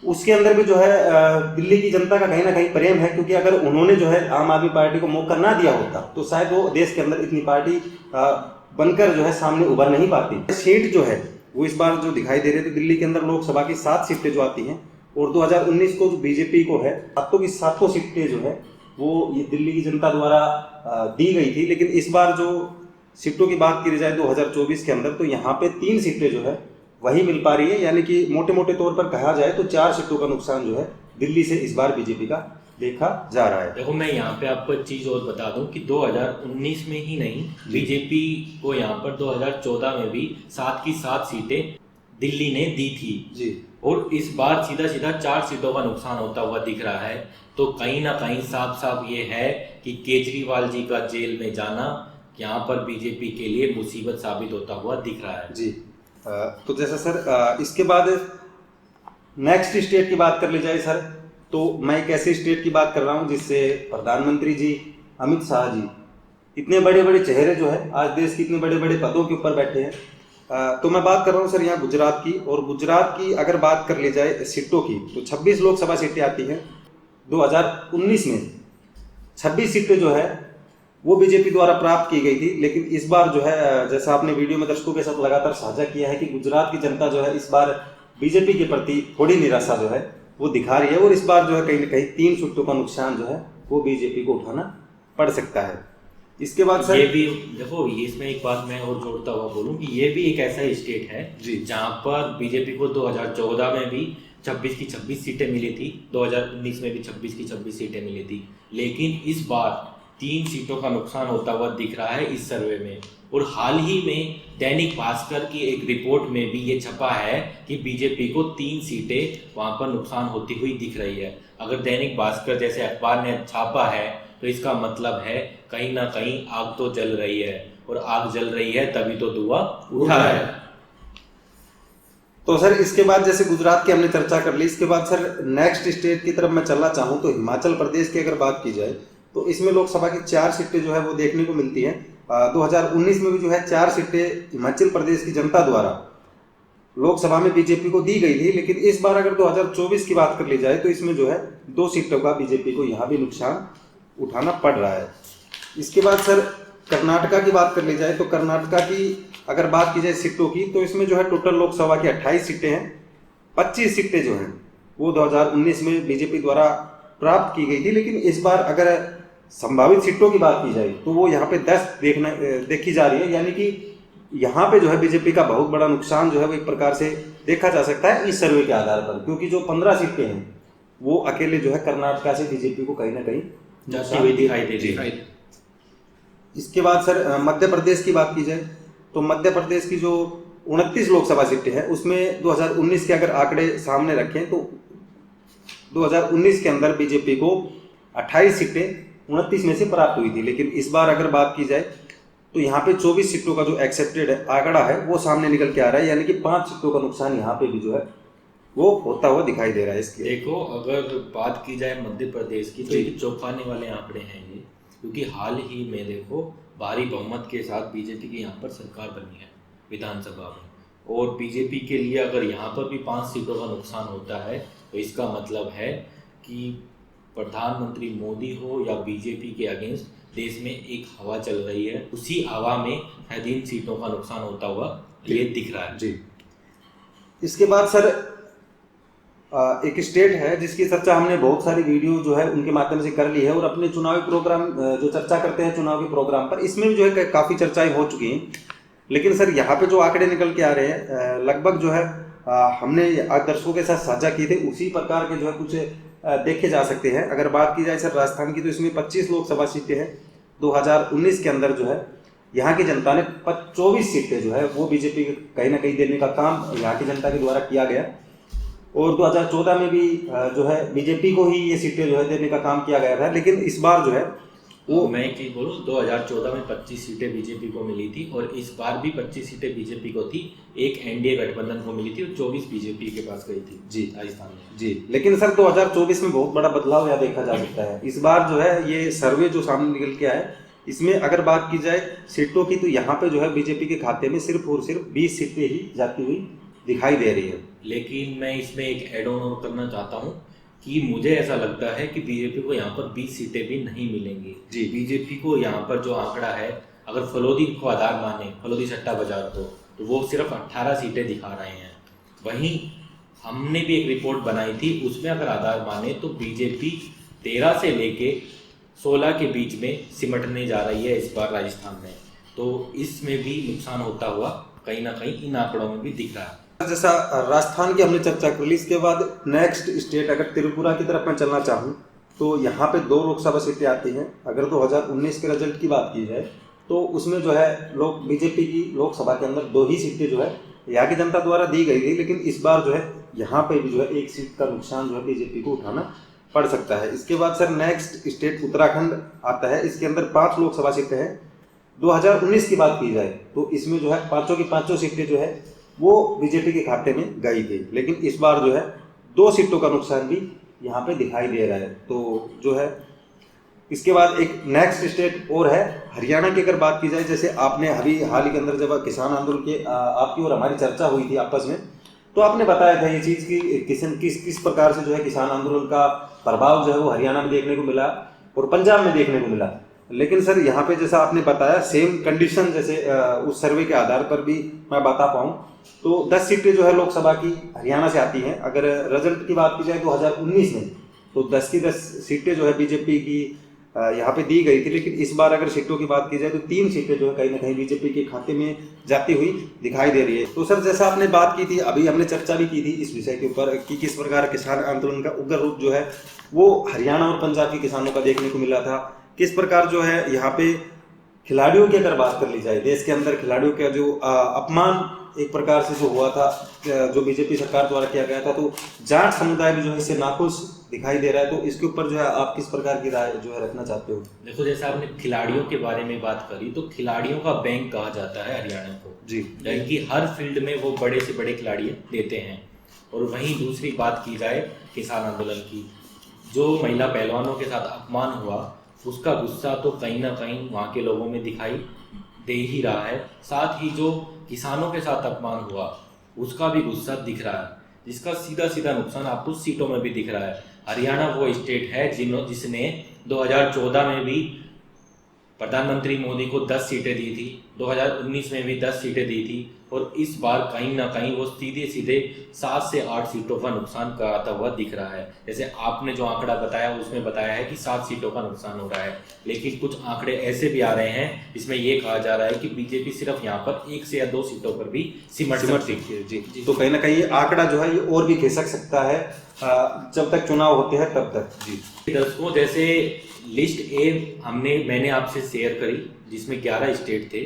उसके अंदर भी जो है दिल्ली की जनता का कहीं ना कहीं प्रेम है। क्योंकि अगर उन्होंने जो है आम आदमी पार्टी को मौका ना दिया होता तो शायद वो देश के अंदर इतनी पार्टी बनकर जो है सामने उभर नहीं पाती। सीट जो है वो इस बार जो दिखाई दे रही है, तो दिल्ली के अंदर लोकसभा की 7 सीटें जो आती हैं, और 2019 को जो बीजेपी को है 7 की 7 सीटें जो है वो ये दिल्ली की जनता द्वारा दी गई थी। लेकिन इस बार जो सीटों की बात की जाए 2024 के अंदर, तो यहाँ पे 3 सीटें जो है वही मिल पा रही है। यानी कि मोटे मोटे तौर पर कहा जाए तो 4 सीटों का नुकसान जो है दिल्ली से इस बार बीजेपी का देखा जा रहा है। देखो मैं यहाँ पे आपको एक चीज और बता दूं कि 2019 में ही नहीं, बीजेपी को यहाँ पर 2014 में भी 7 की 7 सीटें दिल्ली ने दी थी जी, और इस बार सीधा सीधा 4 सीटों का नुकसान होता हुआ दिख रहा है। तो कहीं ना कहीं साफ साफ ये है कि केजरीवाल जी का जेल में जाना यहाँ पर बीजेपी के लिए मुसीबत साबित होता हुआ दिख रहा है जी। तो जैसा सर इसके बाद नेक्स्ट स्टेट की बात कर ली जाए सर, तो मैं एक ऐसे स्टेट की बात कर रहा हूँ जिससे प्रधानमंत्री जी अमित शाह जी, इतने बड़े बड़े चेहरे जो है आज देश के इतने बड़े बड़े पदों के ऊपर बैठे हैं। तो मैं बात कर रहा हूँ सर यहाँ गुजरात की, और गुजरात की अगर बात कर ली जाए सीटों की, तो 26 लोकसभा सीटें आती हैं। 2019 में 26 सीटें जो है वो बीजेपी द्वारा प्राप्त की गई थी। लेकिन इस बार जो है, जैसा आपने वीडियो में दर्शकों के साथ लगातार साझा किया है, कि गुजरात की जनता जो है इस बार बीजेपी के प्रति थोड़ी निराशा जो है वो दिखा रही है, और इस बार जो है कहीं ना कहीं 3 सीटों का नुकसान जो है वो बीजेपी को उठाना पड़ सकता है। इसके बाद सर ये भी देखो, ये इसमें एक बात मैं और जोड़ता हुआ बोलूं कि ये भी एक ऐसा स्टेट है जी, जहां पर बीजेपी को 2014 में भी 26 की 26 सीटें मिली थी, 2019 में भी 26 की 26 सीटें मिली थी, लेकिन इस बार 3 सीटों का नुकसान होता हुआ दिख रहा है इस सर्वे में। और हाल ही में दैनिक भास्कर की एक रिपोर्ट में भी ये छपा है कि बीजेपी को 3 सीटें वहां पर नुकसान होती हुई दिख रही है। अगर दैनिक भास्कर जैसे अखबार ने छापा है तो इसका मतलब है कहीं ना कहीं आग तो जल रही है, और आग जल रही है तभी तो धुआं उठा है। तो सर इसके बाद जैसे गुजरात की हमने चर्चा कर ली, इसके बाद सर नेक्स्ट स्टेट की तरफ मैं चलना चाहूँ तो हिमाचल प्रदेश की अगर बात की जाए, तो इसमें लोकसभा की 4 सीटें जो है वो देखने को मिलती हैं। 2019 में भी जो है 4 सीटें हिमाचल प्रदेश की जनता द्वारा लोकसभा में बीजेपी को दी गई थी। लेकिन इस बार अगर 2024 की बात कर ली जाए तो इसमें जो है 2 सीटों का बीजेपी को यहाँ भी नुकसान उठाना पड़ रहा है। इसके बाद सर कर्नाटका की बात कर ली जाए, तो कर्नाटका की अगर बात की जाए सीटों की, तो इसमें जो है टोटल लोकसभा की 28 सीटें हैं। 25 सीटें जो हैं वो 2019 में बीजेपी द्वारा प्राप्त की गई थी। लेकिन इस बार अगर संभावित सीटों की बात की जाए तो वो यहाँ पे 10 देखी जा रही है। यानी कि यहाँ पे जो है बीजेपी का बहुत बड़ा नुकसान जो है वो एक प्रकार से देखा जा सकता है इस सर्वे के आधार पर, क्योंकि जो 15 सीटें हैं वो अकेले जो है कर्नाटका से बीजेपी को कहीं ना कहीं जाती हुई दिखाई दे रही है। इसके बाद सर मध्य प्रदेश की बात की जाए तो मध्य प्रदेश की जो 29 लोकसभा सीटें हैं उसमें 2019 के अगर आंकड़े सामने रखें तो 2019 के अंदर बीजेपी को 28 सीटें 29 में से प्राप्त हुई थी, लेकिन इस बार अगर बात की जाए तो यहाँ पे 24 सीटों का जो एक्सेप्टेड आंकड़ा है वो सामने निकल के आ रहा है, यानी कि 5 सीटों का नुकसान यहाँ पे भी जो है वो होता हुआ दिखाई दे रहा है। इसके देखो, अगर बात की जाए मध्य प्रदेश की तो एक चौंकाने वाले आंकड़े हैं ये, क्योंकि हाल ही में देखो भारी बहुमत के साथ बीजेपी की यहाँ पर सरकार बनी है विधानसभा में, और बीजेपी के लिए अगर यहाँ पर भी 5 सीटों का नुकसान होता है तो इसका मतलब है कि प्रधानमंत्री मोदी हो या बीजेपी के अगेंस्ट देश में एक हवा चल रही है, उसी हवा में शायद इन सीटों का नुकसान होता हुआ ये दिख रहा है जी। इसके बाद सर एक स्टेट है जिसकी चर्चा हमने बहुत सारी वीडियो जो है उनके माध्यम से कर ली है, और अपने चुनावी प्रोग्राम जो चर्चा करते हैं चुनावी प्रोग्राम पर, इसमें भी जो है काफ़ी चर्चाएं हो चुकी हैं। लेकिन सर यहाँ पे जो आंकड़े निकल के आ रहे हैं लगभग जो है हमने आज दर्शकों के साथ साझा किए थे उसी प्रकार के जो है कुछ देखे जा सकते हैं। अगर बात की जाए सर राजस्थान की तो इसमें 25 लोकसभा सीटें हैं। 2019 के अंदर जो है यहाँ की जनता ने 24 सीटें जो है वो बीजेपी को कहीं ना कहीं देने का काम यहाँ की जनता के द्वारा किया गया, और 2014 में भी जो है बीजेपी को ही ये सीटें जो है देने का काम किया गया था। लेकिन इस बार जो है वो मैं क्या बोलूँ, 2014 में 25 सीटें बीजेपी को मिली थी और इस बार भी 25 सीटें बीजेपी को थी, एक एनडीए गठबंधन को मिली थी और 24 बीजेपी के पास गई थी जी राजस्थान में जी। लेकिन सर 2024 में बहुत बड़ा बदलाव यहाँ देखा जा सकता है। इस बार जो है ये सर्वे जो सामने निकल के आए इसमें अगर बात की जाए सीटों की तो यहाँ पे जो है बीजेपी के खाते में सिर्फ और सिर्फ 20 सीटें ही जाती हुई दिखाई दे रही है। लेकिन मैं इसमें एक एड ऑन करना चाहता हूँ कि मुझे ऐसा लगता है कि बीजेपी को यहाँ पर 20 सीटें भी नहीं मिलेंगी जी। बीजेपी को यहाँ पर जो आंकड़ा है, अगर फलोदी को आधार माने, फलोदी सट्टा बाजार को, तो वो सिर्फ 18 सीटें दिखा रहे हैं। वहीं हमने भी एक रिपोर्ट बनाई थी, उसमें अगर आधार माने तो बीजेपी 13 से लेके 16 के बीच में सिमटने जा रही है इस बार राजस्थान में, तो इसमें भी नुकसान होता हुआ कहीं ना कहीं इन आंकड़ों में भी दिख रहा है। जैसा राजस्थान की हमने चर्चा कर ली, इसके बाद नेक्स्ट स्टेट अगर त्रिपुरा की तरफ मैं चलना चाहूँ तो यहाँ पे 2 लोकसभा सीटें आती हैं। अगर 2019 के रिजल्ट की बात की जाए तो उसमें जो है लोग बीजेपी की लोकसभा के अंदर 2 ही सीटें जो है यहाँ की जनता द्वारा दी गई थी, लेकिन इस बार जो है यहाँ पे भी जो है 1 सीट का नुकसान जो है बीजेपी को उठाना पड़ सकता है। इसके बाद सर नेक्स्ट स्टेट उत्तराखंड आता है, इसके अंदर 5 लोकसभा सीटें हैं। 2019 की बात की जाए तो इसमें जो है 5 की 5 सीटें जो है वो बीजेपी के खाते में गई थी, लेकिन इस बार जो है 2 सीटों का नुकसान भी यहाँ पे दिखाई दे रहा है। तो जो है इसके बाद एक नेक्स्ट स्टेट और है हरियाणा की। अगर बात की जाए, जैसे आपने अभी हाल ही के अंदर जब किसान आंदोलन के आपकी और हमारी चर्चा हुई थी आपस में, तो आपने बताया था ये चीज़ कि किस प्रकार से जो है किसान आंदोलन का प्रभाव जो है वो हरियाणा में देखने को मिला और पंजाब में देखने को मिला। लेकिन सर यहाँ पे जैसा आपने बताया सेम कंडीशन जैसे उस सर्वे के आधार पर भी मैं बता पाऊँ तो 10 सीटें जो है लोकसभा की हरियाणा से आती हैं। अगर रिजल्ट की बात की जाए 2019 में तो 10 की 10 सीटें जो है बीजेपी की यहाँ पे दी गई थी, लेकिन इस बार अगर सीटों की बात की जाए तो 3 सीटें जो है कहीं ना कहीं बीजेपी के खाते में जाती हुई दिखाई दे रही है। तो सर जैसा आपने बात की थी, अभी हमने चर्चा भी की थी इस विषय के ऊपर कि किस प्रकार किसान आंदोलन का उग्र रूप जो है वो हरियाणा और पंजाब के किसानों का देखने को मिला था। किस प्रकार जो है यहाँ पे खिलाड़ियों की अगर बात कर ली जाए, देश के अंदर खिलाड़ियों का जो अपमान एक प्रकार से जो हुआ था, जो बीजेपी सरकार द्वारा किया गया था, तो जाट समुदाय भी जो है इससे नाखुश दिखाई दे रहा है। तो इसके ऊपर जो है आप किस प्रकार की राय जो है रखना चाहते हो? देखो, जैसे आपने खिलाड़ियों के बारे में बात करी तो खिलाड़ियों का बैंक कहा जाता है हरियाणा को जी, कि हर फील्ड में वो बड़े से बड़े खिलाड़ी देते हैं। और वहीं दूसरी बात की जाए किसान आंदोलन की, जो महिला पहलवानों के साथ अपमान हुआ उसका गुस्सा तो कहीं ना कहीं वहाँ के लोगों में दिखाई दे ही रहा है। साथ ही जो किसानों के साथ अपमान हुआ उसका भी गुस्सा दिख रहा है, जिसका सीधा सीधा नुकसान आपको सीटों में भी दिख रहा है। हरियाणा वो स्टेट है जिसने 2014 में भी प्रधानमंत्री मोदी को 10 सीटें दी थी, 2019 में भी 10 सीटें दी थी, और इस बार कहीं ना कहीं वो सीधे सीधे 7 से 8 सीटों का नुकसान कराता हुआ दिख रहा है। जैसे आपने जो आंकड़ा बताया उसमें बताया है कि 7 सीटों का नुकसान हो रहा है, लेकिन कुछ आंकड़े ऐसे भी आ रहे हैं जिसमें ये कहा जा रहा है कि बीजेपी सिर्फ यहाँ पर 1 से या 2 सीटों पर भी सिमट सकती है। जी, तो कहीं ना कहीं ये आंकड़ा जो है ये और भी खिसक सकता है जब तक चुनाव होते हैं तब तक। जी दर्शकों, जैसे लिस्ट ए मैंने आपसे शेयर करी जिसमें 11 स्टेट थे,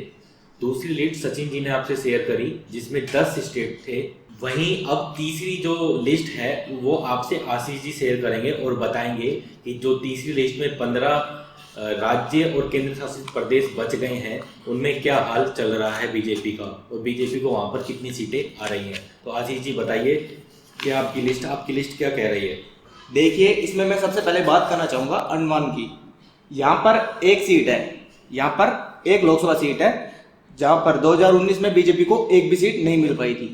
दूसरी लिस्ट सचिन जी ने आपसे शेयर करी जिसमें 10 स्टेट थे, वहीं अब तीसरी जो लिस्ट है वो आपसे आशीष जी शेयर करेंगे और बताएंगे कि जो तीसरी लिस्ट में 15 राज्य और केंद्र शासित प्रदेश बच गए हैं उनमें क्या हाल चल रहा है बीजेपी का, और बीजेपी को वहां पर कितनी सीटें आ रही हैं। तो आशीष जी बताइए कि आपकी लिस्ट क्या कह रही है। देखिए, इसमें मैं सबसे पहले बात करना चाहूँगा अंडमान की। यहाँ पर एक सीट है, यहाँ पर एक लोकसभा सीट है जहाँ पर 2019 में बीजेपी को एक भी सीट नहीं मिल पाई थी,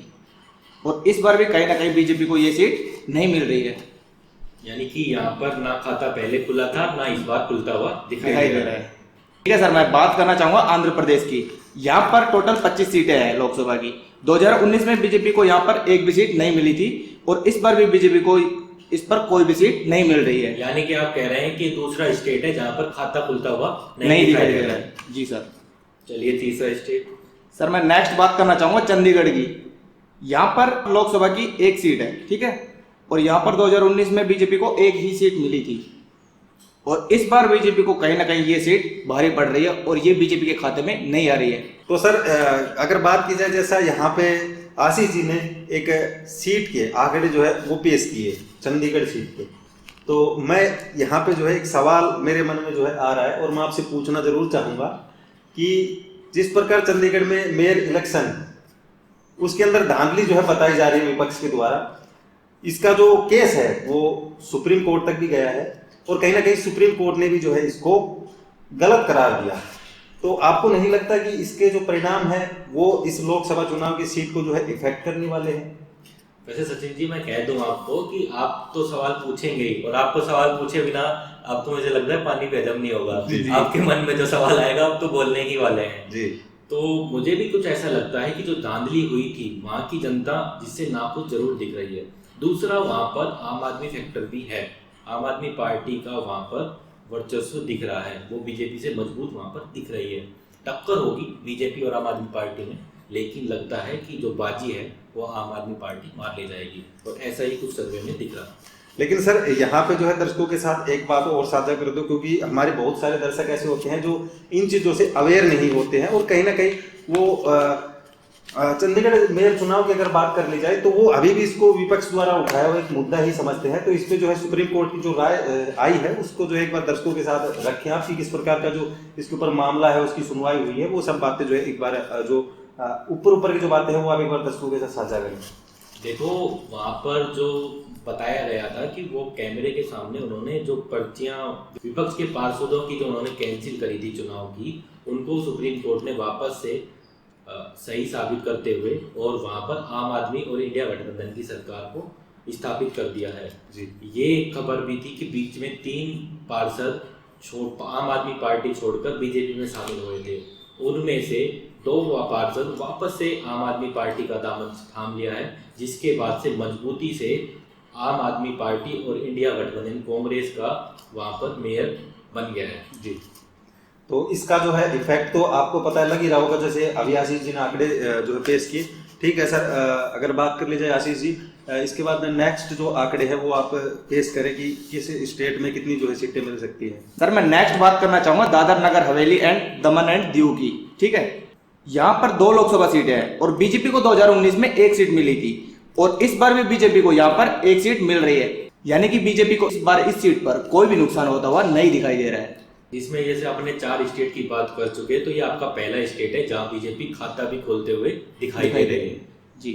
और इस बार भी कहीं ना कहीं बीजेपी को ये सीट नहीं मिल रही है। यानी कि यहाँ पर ना खाता पहले खुला था ना इस बार खुलता हुआ दिखाई दे रहा है। ठीक है सर, मैं बात करना चाहूंगा आंध्र प्रदेश की। यहाँ पर टोटल 25 सीटें हैं लोकसभा की। 2019 में बीजेपी को यहाँ पर एक भी सीट नहीं मिली थी, और इस बार भी बीजेपी को इस पर कोई भी सीट नहीं मिल रही है। यानी कि आप कह रहे हैं कि दूसरा स्टेट है जहाँ पर खाता खुलता हुआ नहीं दिखाई दे रहा है। जी सर। चलिए तीसरा स्टेट। सर, मैं नेक्स्ट बात करना चाहूंगा चंडीगढ़ की। यहाँ पर लोकसभा की एक सीट है, ठीक है, और यहाँ पर 2019 में बीजेपी को एक ही सीट मिली थी, और इस बार बीजेपी को कहीं ना कहीं ये सीट भारी पड़ रही है और ये बीजेपी के खाते में नहीं आ रही है। तो सर अगर बात की जाए, जैसा यहाँ पे आशीष जी ने एक सीट के आंकड़े जो है वो पेश किए चंडीगढ़ सीट के, तो मैं यहाँ पे जो है एक सवाल मेरे मन में जो है आ रहा है और मैं आपसे पूछना जरूर चाहूँगा कि जिस प्रकार चंडीगढ़ में मेयर इलेक्शन उसके अंदर धांधली जो है बताई जा रही है विपक्ष के द्वारा, इसका जो केस है वो सुप्रीम कोर्ट तक भी गया है और कहीं ना कहीं सुप्रीम कोर्ट ने भी जो है इसको गलत करार दिया। तो आपको नहीं लगता कि इसके जो परिणाम है वो इस लोकसभा चुनाव की सीट को जो है इफेक्ट करने वाले हैं? वैसे सचिन जी, मैं कह दूं आपको कि आप तो सवाल पूछेंगे ही, और आपको सवाल पूछे बिना अब तो मुझे लग रहा है पानी पे हजम नहीं होगा। आपके मन में जो सवाल आएगा आप तो बोलने ही वाले हैं जी। तो मुझे भी कुछ ऐसा लगता है कि जो धांधली हुई थी वहां की जनता जिससे नाखुश जरूर दिख रही है। दूसरा, वहां पर आम आदमी फैक्टर भी है। आम आदमी पार्टी का वहां पर वर्चस्व दिख रहा है, वो बीजेपी से मजबूत वहां पर दिख रही है। टक्कर होगी बीजेपी और आम आदमी पार्टी में, लेकिन लगता है कि जो बाजी है वो आम आदमी पार्टी मार ले जाएगी, और ऐसा ही कुछ सर्वे में दिख रहा है। लेकिन सर यहाँ पे जो है दर्शकों के साथ एक बात और साझा कर दो, क्योंकि हमारे बहुत सारे दर्शक ऐसे होते हैं जो इन चीज़ों से अवेयर नहीं होते हैं, और कहीं ना कहीं वो चंडीगढ़ मेयर चुनाव की अगर बात कर ली जाए तो वो अभी भी इसको विपक्ष द्वारा उठाया हुआ एक मुद्दा ही समझते हैं। तो इस पे जो है सुप्रीम कोर्ट की जो राय आई है उसको जो एक बार दर्शकों के साथ रखें आप कि किस प्रकार का जो इसके ऊपर मामला है उसकी सुनवाई हुई है, वो सब बातें जो है एक बार जो ऊपर की जो बातें हैं वो आप एक बार दर्शकों के साथ साझा करें। देखो, वहां पर जो बताया गया था कि वो कैमरे के सामने उन्होंने जो पर्चियां विपक्ष के पार्षदों की जो उन्होंने कैंसिल करी थी चुनाव की, उनको सुप्रीम कोर्ट ने वापस से सही साबित करते हुए और वहां पर आम आदमी और इंडिया गठबंधन की सरकार को स्थापित कर दिया है जी। ये खबर भी थी कि बीच में 3 पार्षद आम आदमी पार्टी छोड़कर बीजेपी में शामिल हुए थे, उनमें से 2 पार्षद वापस से आम आदमी पार्टी का दामन थाम लिया है, जिसके बाद से मजबूती से आम आदमी पार्टी और इंडिया गठबंधन कांग्रेस का वहां पर मेयर बन गया है जी। तो इसका जो है इफेक्ट तो आपको पता लग ही रहा होगा, जैसे अभी आशीष जी ने आंकड़े जो है पेश किए। ठीक है सर, अगर बात कर ली जाए आशीष जी, इसके बाद में नेक्स्ट जो आंकड़े हैं वो आप पेश करें कि किस स्टेट में कितनी जो है सीटें मिल सकती हैं। सर, मैं नेक्स्ट बात करना चाहूंगा Dadar Nagar Haveli and Daman and Diu की। ठीक है, यहाँ पर 2 लोकसभा सीटें हैं और बीजेपी को 2019 में 1 सीट मिली थी, और इस बार भी बीजेपी को यहाँ पर 1 सीट मिल रही है। यानी कि बीजेपी को इस बार इस सीट पर कोई भी नुकसान होता हुआ नहीं दिखाई दे रहा है। इसमें जैसे आपने 4 स्टेट की बात कर चुके हैं, तो ये आपका पहला स्टेट है जहां बीजेपी खाता भी खोलते हुए दिखाई दे रही है जी।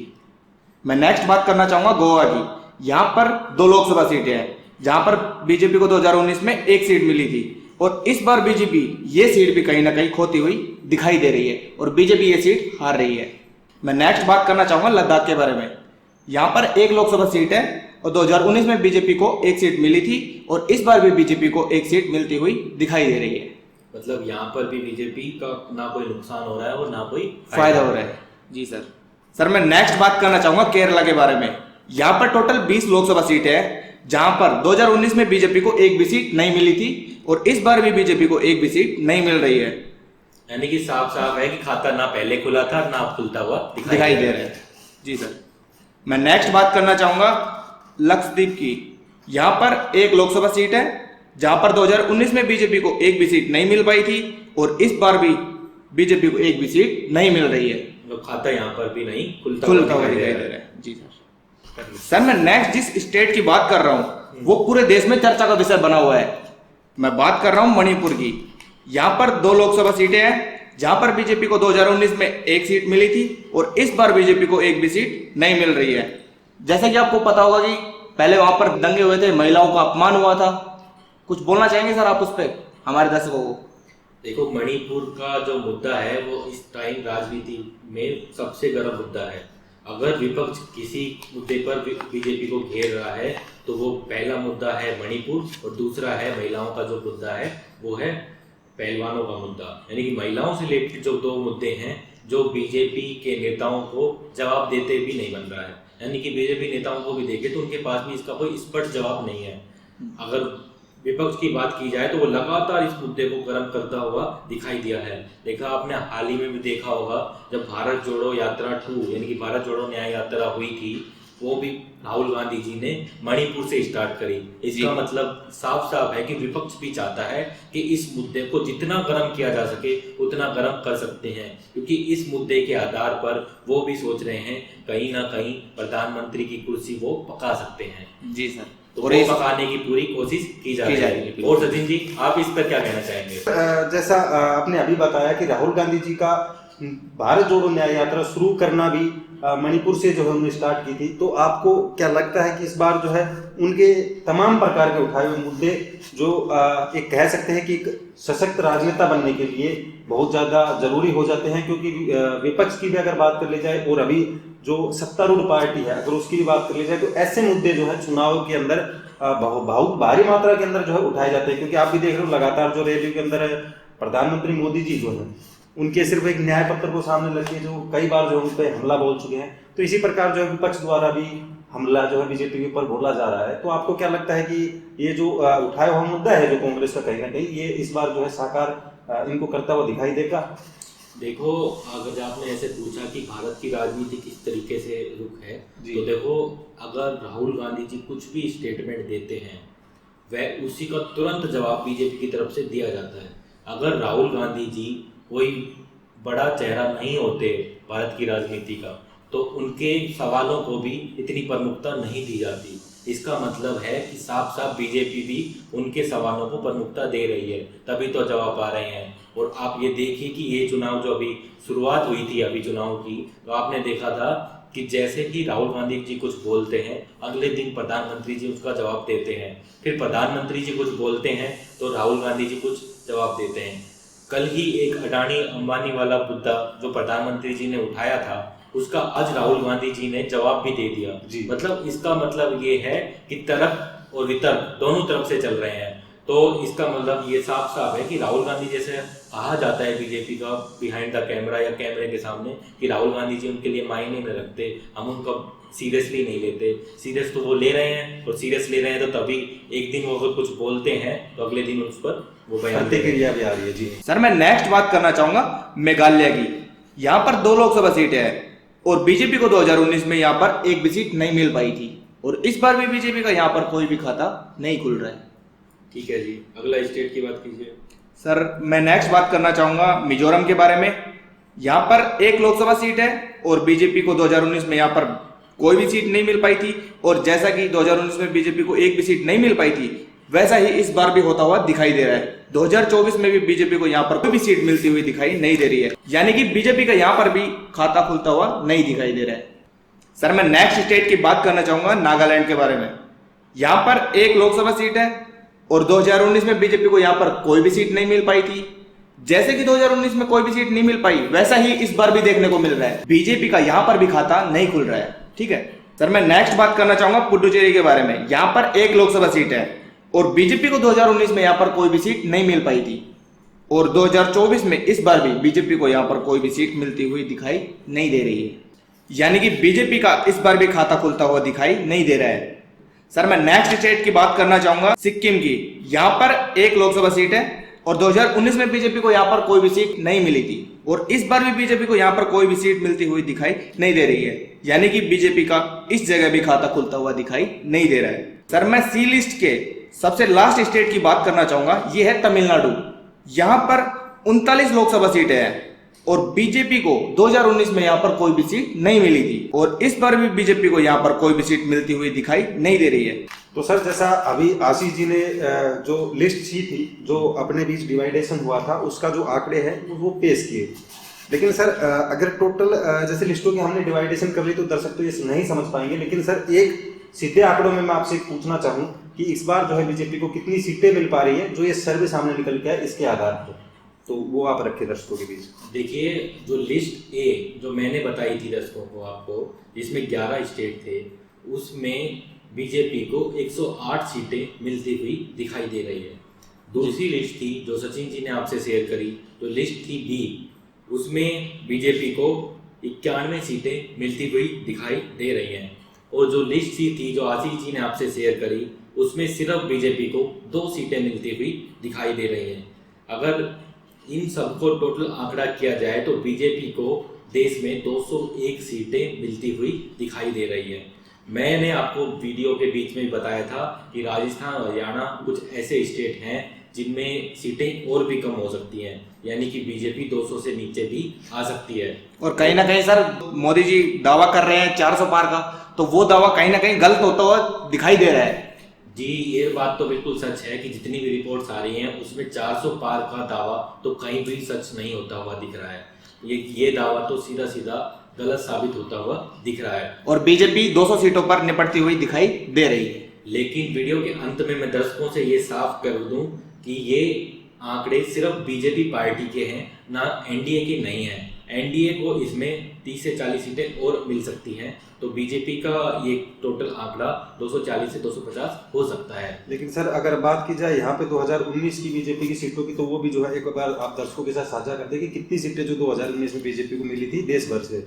मैं नेक्स्ट बात करना चाहूंगा गोवा की। यहाँ पर 2 लोकसभा सीटें हैं जहां पर बीजेपी को 2019 में 1 सीट मिली थी, और इस बार बीजेपी ये सीट भी कहीं ना कहीं खोती हुई दिखाई दे रही है और बीजेपी ये सीट हार रही है। मैं नेक्स्ट बात करना चाहूंगा लद्दाख के बारे में। यहाँ पर 1 लोकसभा सीट है और 2019 में बीजेपी को 1 सीट मिली थी, और इस बार भी बीजेपी को 1 सीट मिलती हुई दिखाई दे रही है। मतलब यहाँ पर भी बीजेपी का ना कोई नुकसान हो रहा है और ना कोई फायदा हो रहा है जी सर। सर मैं नेक्स्ट बात करना चाहूंगा केरला के बारे में। यहाँ पर टोटल 20 लोकसभा सीट है, जहां पर 2019 में बीजेपी को एक भी सीट नहीं मिली थी और इस बार भी बीजेपी को एक भी सीट नहीं मिल रही है। यानी कि साफ साफ है कि खाता ना पहले खुला था ना अब खुलता हुआ दिखाई दे रहा है। जी सर, मैं नेक्स्ट बात करना चाहूंगा लक्षद्वीप की। यहाँ पर एक लोकसभा सीट है, जहां पर 2019 में बीजेपी को एक भी सीट नहीं मिल पाई थी और इस बार भी बीजेपी को एक भी सीट नहीं मिल रही है। तो खाता यहाँ पर भी नहीं खुलता हुआ दिखाई दे रहा है। जी सर, मैं नेक्स्ट जिस स्टेट की बात कर रहा हूं वो पूरे देश में चर्चा का विषय बना हुआ है। मैं बात कर रहा हूं मणिपुर की। यहाँ पर 2 लोकसभा सीटें हैं, जहां पर बीजेपी को 2019 में एक सीट मिली थी और इस बार बीजेपी को एक भी सीट नहीं मिल रही है। जैसा कि आपको पता होगा कि पहले वहां पर दंगे हुए थे, महिलाओं का अपमान हुआ था। कुछ बोलना चाहेंगे सर आप उस पर हमारे दर्शकों को? देखो, मणिपुर का जो मुद्दा है वो इस टाइम राजनीति में सबसे गर्म मुद्दा है। अगर विपक्ष किसी मुद्दे पर बीजेपी को घेर रहा है तो वो पहला मुद्दा है मणिपुर और दूसरा है महिलाओं का जो मुद्दा है वो है पहलवानों का मुद्दा। यानी कि महिलाओं से रिलेटेड जो 2 मुद्दे हैं जो बीजेपी के नेताओं को जवाब देते भी नहीं बन रहा है। यानी कि बीजेपी नेताओं को भी देखे तो उनके पास भी इसका कोई स्पष्ट जवाब नहीं है। अगर विपक्ष की बात की जाए तो वो लगातार इस मुद्दे को गर्म करता हुआ दिखाई दिया है। देखा आपने हाल ही में भी देखा होगा जब भारत जोड़ो यात्रा 2 यानी कि भारत जोड़ो न्याय यात्रा हुई थी, वो भी राहुल गांधी जी ने मणिपुर से स्टार्ट करी। इसका मतलब साफ साफ है कि विपक्ष भी चाहता है कि इस मुद्दे को जितना गर्म किया जा सके उतना गर्म कर सकते हैं, क्योंकि इस मुद्दे के आधार पर वो भी सोच रहे हैं कहीं ना कहीं प्रधानमंत्री की कुर्सी वो पका सकते हैं। जी सर, तो वो पकाने की पूरी कोशिश की जा रही है। और सचिन जी, आप इस पर क्या कहना चाहेंगे? जैसा आपने अभी बताया कि राहुल गांधी जी का भारत जोड़ो न्याय यात्रा शुरू करना भी मणिपुर से जो है उन्होंने स्टार्ट की थी, तो आपको क्या लगता है कि इस बार जो है उनके तमाम प्रकार के उठाए हुए मुद्दे जो एक कह सकते हैं कि एक सशक्त राजनेता बनने के लिए बहुत ज़्यादा जरूरी हो जाते हैं, क्योंकि विपक्ष की भी अगर बात कर ली जाए और अभी जो सत्तारूढ़ पार्टी है अगर उसकी भी बात कर ली जाए तो ऐसे मुद्दे जो है चुनाव के अंदर बहुत भारी मात्रा के अंदर जो है उठाए जाते हैं। क्योंकि आप भी देख रहे हो लगातार जो रैली के अंदर प्रधानमंत्री मोदी जी जो है उनके सिर्फ एक न्याय पत्र को सामने रख के जो कई बार जो उन पर हमला बोल चुके हैं, तो इसी प्रकार जो है विपक्ष द्वारा भी हमला जो है बीजेपी के ऊपर बोला जा रहा है। तो आपको क्या लगता है कि ये जो उठाया हुआ मुद्दा है जो कांग्रेस का कहीं ना कहीं ये इस बार जो है साकार इनको करता हुआ दिखाई देगा? देखो, अगर आपने ऐसे पूछा कि भारत की राजनीति किस तरीके से रुख है, तो देखो अगर राहुल गांधी जी कुछ भी स्टेटमेंट देते हैं वह उसी का तुरंत जवाब बीजेपी की तरफ से दिया जाता है। अगर राहुल गांधी जी कोई बड़ा चेहरा नहीं होते भारत की राजनीति का तो उनके सवालों को भी इतनी प्रमुखता नहीं दी जाती। इसका मतलब है कि साफ साफ बीजेपी भी उनके सवालों को प्रमुखता दे रही है, तभी तो जवाब आ रहे हैं। और आप ये देखिए कि ये चुनाव जो अभी शुरुआत हुई थी अभी चुनाव की, तो आपने देखा था कि जैसे कि राहुल गांधी जी कुछ बोलते हैं अगले दिन प्रधानमंत्री जी उसका जवाब देते हैं, फिर प्रधानमंत्री जी कुछ बोलते हैं तो राहुल गांधी जी कुछ जवाब देते हैं। कल ही एक अडानी अंबानी वाला मुद्दा जो प्रधानमंत्री जी ने उठाया था उसका आज राहुल गांधी जी ने जवाब भी दे दिया। मतलब इसका मतलब ये है कि तर्क और वितर्क दोनों तरफ से चल रहे हैं। तो इसका मतलब ये साफ साफ है कि राहुल गांधी जैसे कहा जाता है बीजेपी का बिहाइंड द कैमरा या कैमरे के सामने कि राहुल गांधी जी उनके लिए मायने में रखते, हम उनका सीरियसली नहीं लेते। सीरियस तो वो ले रहे हैं और सीरियस ले रहे हैं तो तभी एक दिन वो अगर कुछ बोलते हैं तो अगले दिन उस पर वो प्रतिक्रिया भी आ रही है। जी सर, मैं नेक्स्ट बात करना चाहूंगा मेघालय की। यहाँ पर 2 लोकसभा सीटें हैं और बीजेपी को 2019 में यहाँ पर एक भी सीट नहीं मिल पाई थी और इस बार भी बीजेपी का यहाँ पर कोई भी खाता नहीं खुल रहा है। ठीक है जी, अगला स्टेट की बात कीजिए। सर, मैं नेक्स्ट बात करना चाहूंगा मिजोरम के बारे में। यहाँ पर 1 लोकसभा सीट है और बीजेपी को 2019 में यहाँ पर कोई भी सीट नहीं मिल पाई थी और जैसा कि 2019 में बीजेपी को एक भी सीट नहीं मिल पाई थी वैसा ही इस बार भी होता हुआ दिखाई दे रहा है। 2024 में भी बीजेपी को यहाँ पर कोई भी सीट मिलती हुई दिखाई नहीं दे रही है, यानी कि बीजेपी का यहाँ पर भी खाता खुलता हुआ नहीं दिखाई दे रहा है। सर, मैं नेक्स्ट स्टेट की बात करना चाहूंगा नागालैंड के बारे में। यहाँ पर 1 लोकसभा सीट है और 2019 में बीजेपी को यहाँ पर कोई भी सीट नहीं मिल पाई थी। जैसे कि 2019 में कोई भी सीट नहीं मिल पाई वैसा ही इस बार भी देखने को मिल रहा है, बीजेपी का यहाँ पर भी खाता नहीं खुल रहा है। ठीक है सर, मैं नेक्स्ट बात करना चाहूंगा पुडुचेरी के बारे में। यहाँ पर 1 लोकसभा सीट है और बीजेपी को 2019 में यहाँ पर कोई भी सीट नहीं मिल पाई थी और 2024 में इस बार भी बीजेपी को यहाँ पर कोई भी सीट मिलती हुई दिखाई नहीं दे रही है। यानी कि बीजेपी का इस बार भी खाता खुलता हुआ दिखाई नहीं दे रहा है। सर मैं नेक्स्ट स्टेट की बात करना चाहूंगा, सिक्किम की। यहाँ पर एक लोकसभा सीट है और 2019 में बीजेपी को यहाँ पर कोई भी सीट नहीं मिली थी और इस बार भी बीजेपी को यहाँ पर कोई भी सीट मिलती हुई दिखाई नहीं दे रही है। यानी कि बीजेपी का इस जगह भी खाता खुलता हुआ दिखाई नहीं दे रहा है। सर मैं सी लिस्ट के सबसे लास्ट स्टेट की बात करना चाहूंगा, ये है तमिलनाडु। यहाँ पर 39 लोकसभा सीटें हैं और बीजेपी को 2019 में यहाँ पर कोई भी सीट नहीं मिली थी और इस बार भी बीजेपी को यहाँ पर कोई भी सीट मिलती हुई दिखाई नहीं दे रही है। तो सर जैसा अभी आशीष जी ने जो लिस्ट सी थी, जो अपने बीच डिवाइडेशन हुआ था, उसका जो आंकड़े हैं वो पेश किए। लेकिन सर अगर टोटल जैसे लिस्टों की हमने डिवाइडेशन कर ली तो दर्शक तो ये नहीं समझ पाएंगे। लेकिन सर एक सीधे आंकड़ों में मैं आपसे पूछना चाहूँ कि इस बार जो है बीजेपी को कितनी सीटें मिल पा रही हैं, जो ये सर्वे सामने निकल के है इसके आधार पर, तो वो आप रखे दर्शकों के बीच। देखिए जो लिस्ट ए जो मैंने बताई थी दर्शकों को आपको, जिसमें 11 स्टेट थे, उसमें बीजेपी को 108 सीटें मिलती हुई दिखाई दे रही है। दूसरी लिस्ट थी जो सचिन जी ने आपसे शेयर करी, जो लिस्ट थी बी, उसमें बीजेपी को 91 सीटें मिलती हुई दिखाई दे रही हैं। और जो लिस्ट सी थी जो आशीष जी ने आपसे शेयर करी, उसमें सिर्फ बीजेपी को 2 सीटें मिलती हुई दिखाई दे रही हैं। अगर इन सबको टोटल आंकड़ा किया जाए तो बीजेपी को देश में 201 सीटें मिलती हुई दिखाई दे रही है। मैंने आपको वीडियो के बीच में बताया था कि राजस्थान और हरियाणा कुछ ऐसे स्टेट हैं जिनमें सीटें और भी कम हो सकती हैं, यानी कि बीजेपी 200 से नीचे भी आ सकती है। और कहीं ना कहीं सर मोदी जी दावा कर रहे हैं 400 पार का, तो वो दावा कहीं ना कहीं गलत होता हुआ दिखाई दे रहा है। जी ये बात तो बिल्कुल सच है कि जितनी भी रिपोर्ट्स आ रही हैं उसमें 400 पार का दावा तो कहीं भी सच नहीं होता हुआ दिख रहा है। ये दावा तो सीधा सीधा गलत साबित होता हुआ दिख रहा है और बीजेपी 200 सीटों पर निपटती हुई दिखाई दे रही है। लेकिन वीडियो के अंत में मैं दर्शकों से ये साफ कर दूं कि ये आंकड़े सिर्फ बीजेपी पार्टी के हैं, ना एनडीए के नहीं हैं। एनडीए को इसमें 30 से 40 सीटें और मिल सकती हैं, तो बीजेपी का ये टोटल आंकड़ा 240 से 250 हो सकता है। लेकिन सर अगर बात की जाए यहाँ पे 2019 की बीजेपी की सीटों की, तो वो भी जो है एक बार आप दर्शकों के साथ साझा कर दें कि कितनी सीटें जो 2019 में बीजेपी को मिली थी देश भर से।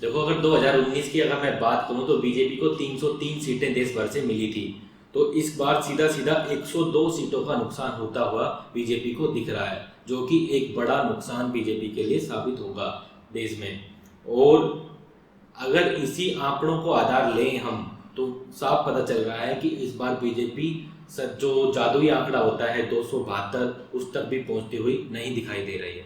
देखो अगर 2019 की अगर मैं बात करूं तो बीजेपी को 303 सीटें देश भर से मिली थी, तो इस बार सीधा सीधा 102 सीटों का नुकसान होता हुआ बीजेपी को दिख रहा है, जो कि एक बड़ा नुकसान बीजेपी के लिए साबित होगा देश में। और अगर इसी आंकड़ों को आधार लें हम, तो साफ पता चल रहा है कि इस बार बीजेपी जो जादुई आंकड़ा होता है 272, उस तक भी पहुंचती हुई नहीं दिखाई दे रही है।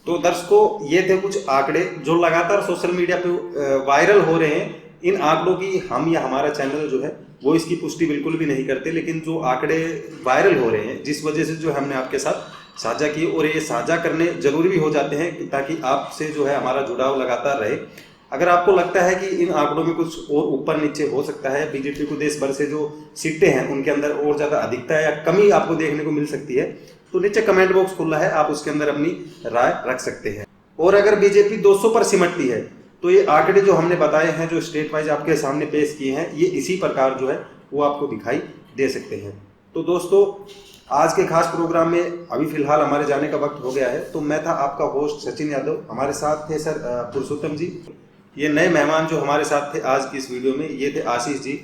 तो दर्शकों ये थे कुछ आंकड़े जो लगातार सोशल मीडिया पे वायरल हो रहे हैं। इन आंकड़ों की हम या हमारा चैनल जो है वो इसकी पुष्टि बिल्कुल भी नहीं करते, लेकिन जो आंकड़े वायरल हो रहे हैं जिस वजह से जो हमने आपके साथ साझा किए, और ये साझा करने जरूरी भी हो जाते हैं ताकि आपसे जो है हमारा जुड़ाव लगातार रहे। अगर आपको लगता है कि इन आंकड़ों में कुछ और ऊपर नीचे हो सकता है, बीजेपी को देश भर से जो सीटें हैं उनके अंदर और ज़्यादा अधिकता या कमी आपको देखने को मिल सकती है, तो नीचे कमेंट बॉक्स खुला है, आप उसके अंदर अपनी राय रख सकते हैं। और अगर बीजेपी 200 पर सिमटती है तो ये आंकड़े जो हमने बताए हैं, जो स्टेट वाइज आपके सामने पेश किए हैं, ये इसी प्रकार जो है वो आपको दिखाई दे सकते हैं। तो दोस्तों आज के खास प्रोग्राम में अभी फिलहाल हमारे जाने का वक्त हो गया है। तो मैं था आपका होस्ट सचिन यादव, हमारे साथ थे सर पुरुषोत्तम जी। ये नए मेहमान जो हमारे साथ थे आज की इस वीडियो में, ये थे आशीष जी।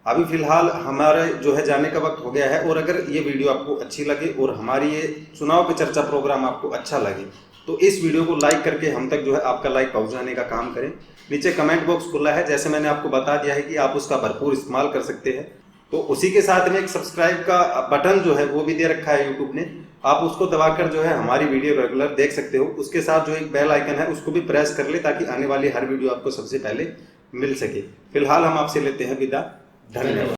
अभी फिलहाल हमारा जो है जाने का वक्त हो गया है, और अगर ये वीडियो आपको अच्छी लगे और हमारी ये चुनाव पे चर्चा प्रोग्राम आपको अच्छा लगे तो इस वीडियो को लाइक करके हम तक जो है आपका लाइक पहुंचाने का काम करें। नीचे कमेंट बॉक्स खुला है, जैसे मैंने आपको बता दिया है कि आप उसका भरपूर इस्तेमाल कर सकते हैं। तो उसी के साथ में एक सब्सक्राइब का बटन जो है वो भी दे रखा है यूट्यूब ने, आप उसको दबाकर जो है हमारी वीडियो रेगुलर देख सकते हो। उसके साथ जो एक बेल आइकन है उसको भी प्रेस कर ले ताकि आने वाली हर वीडियो आपको सबसे पहले मिल सके। फिलहाल हम आपसे लेते हैं विदा, धन्यवाद।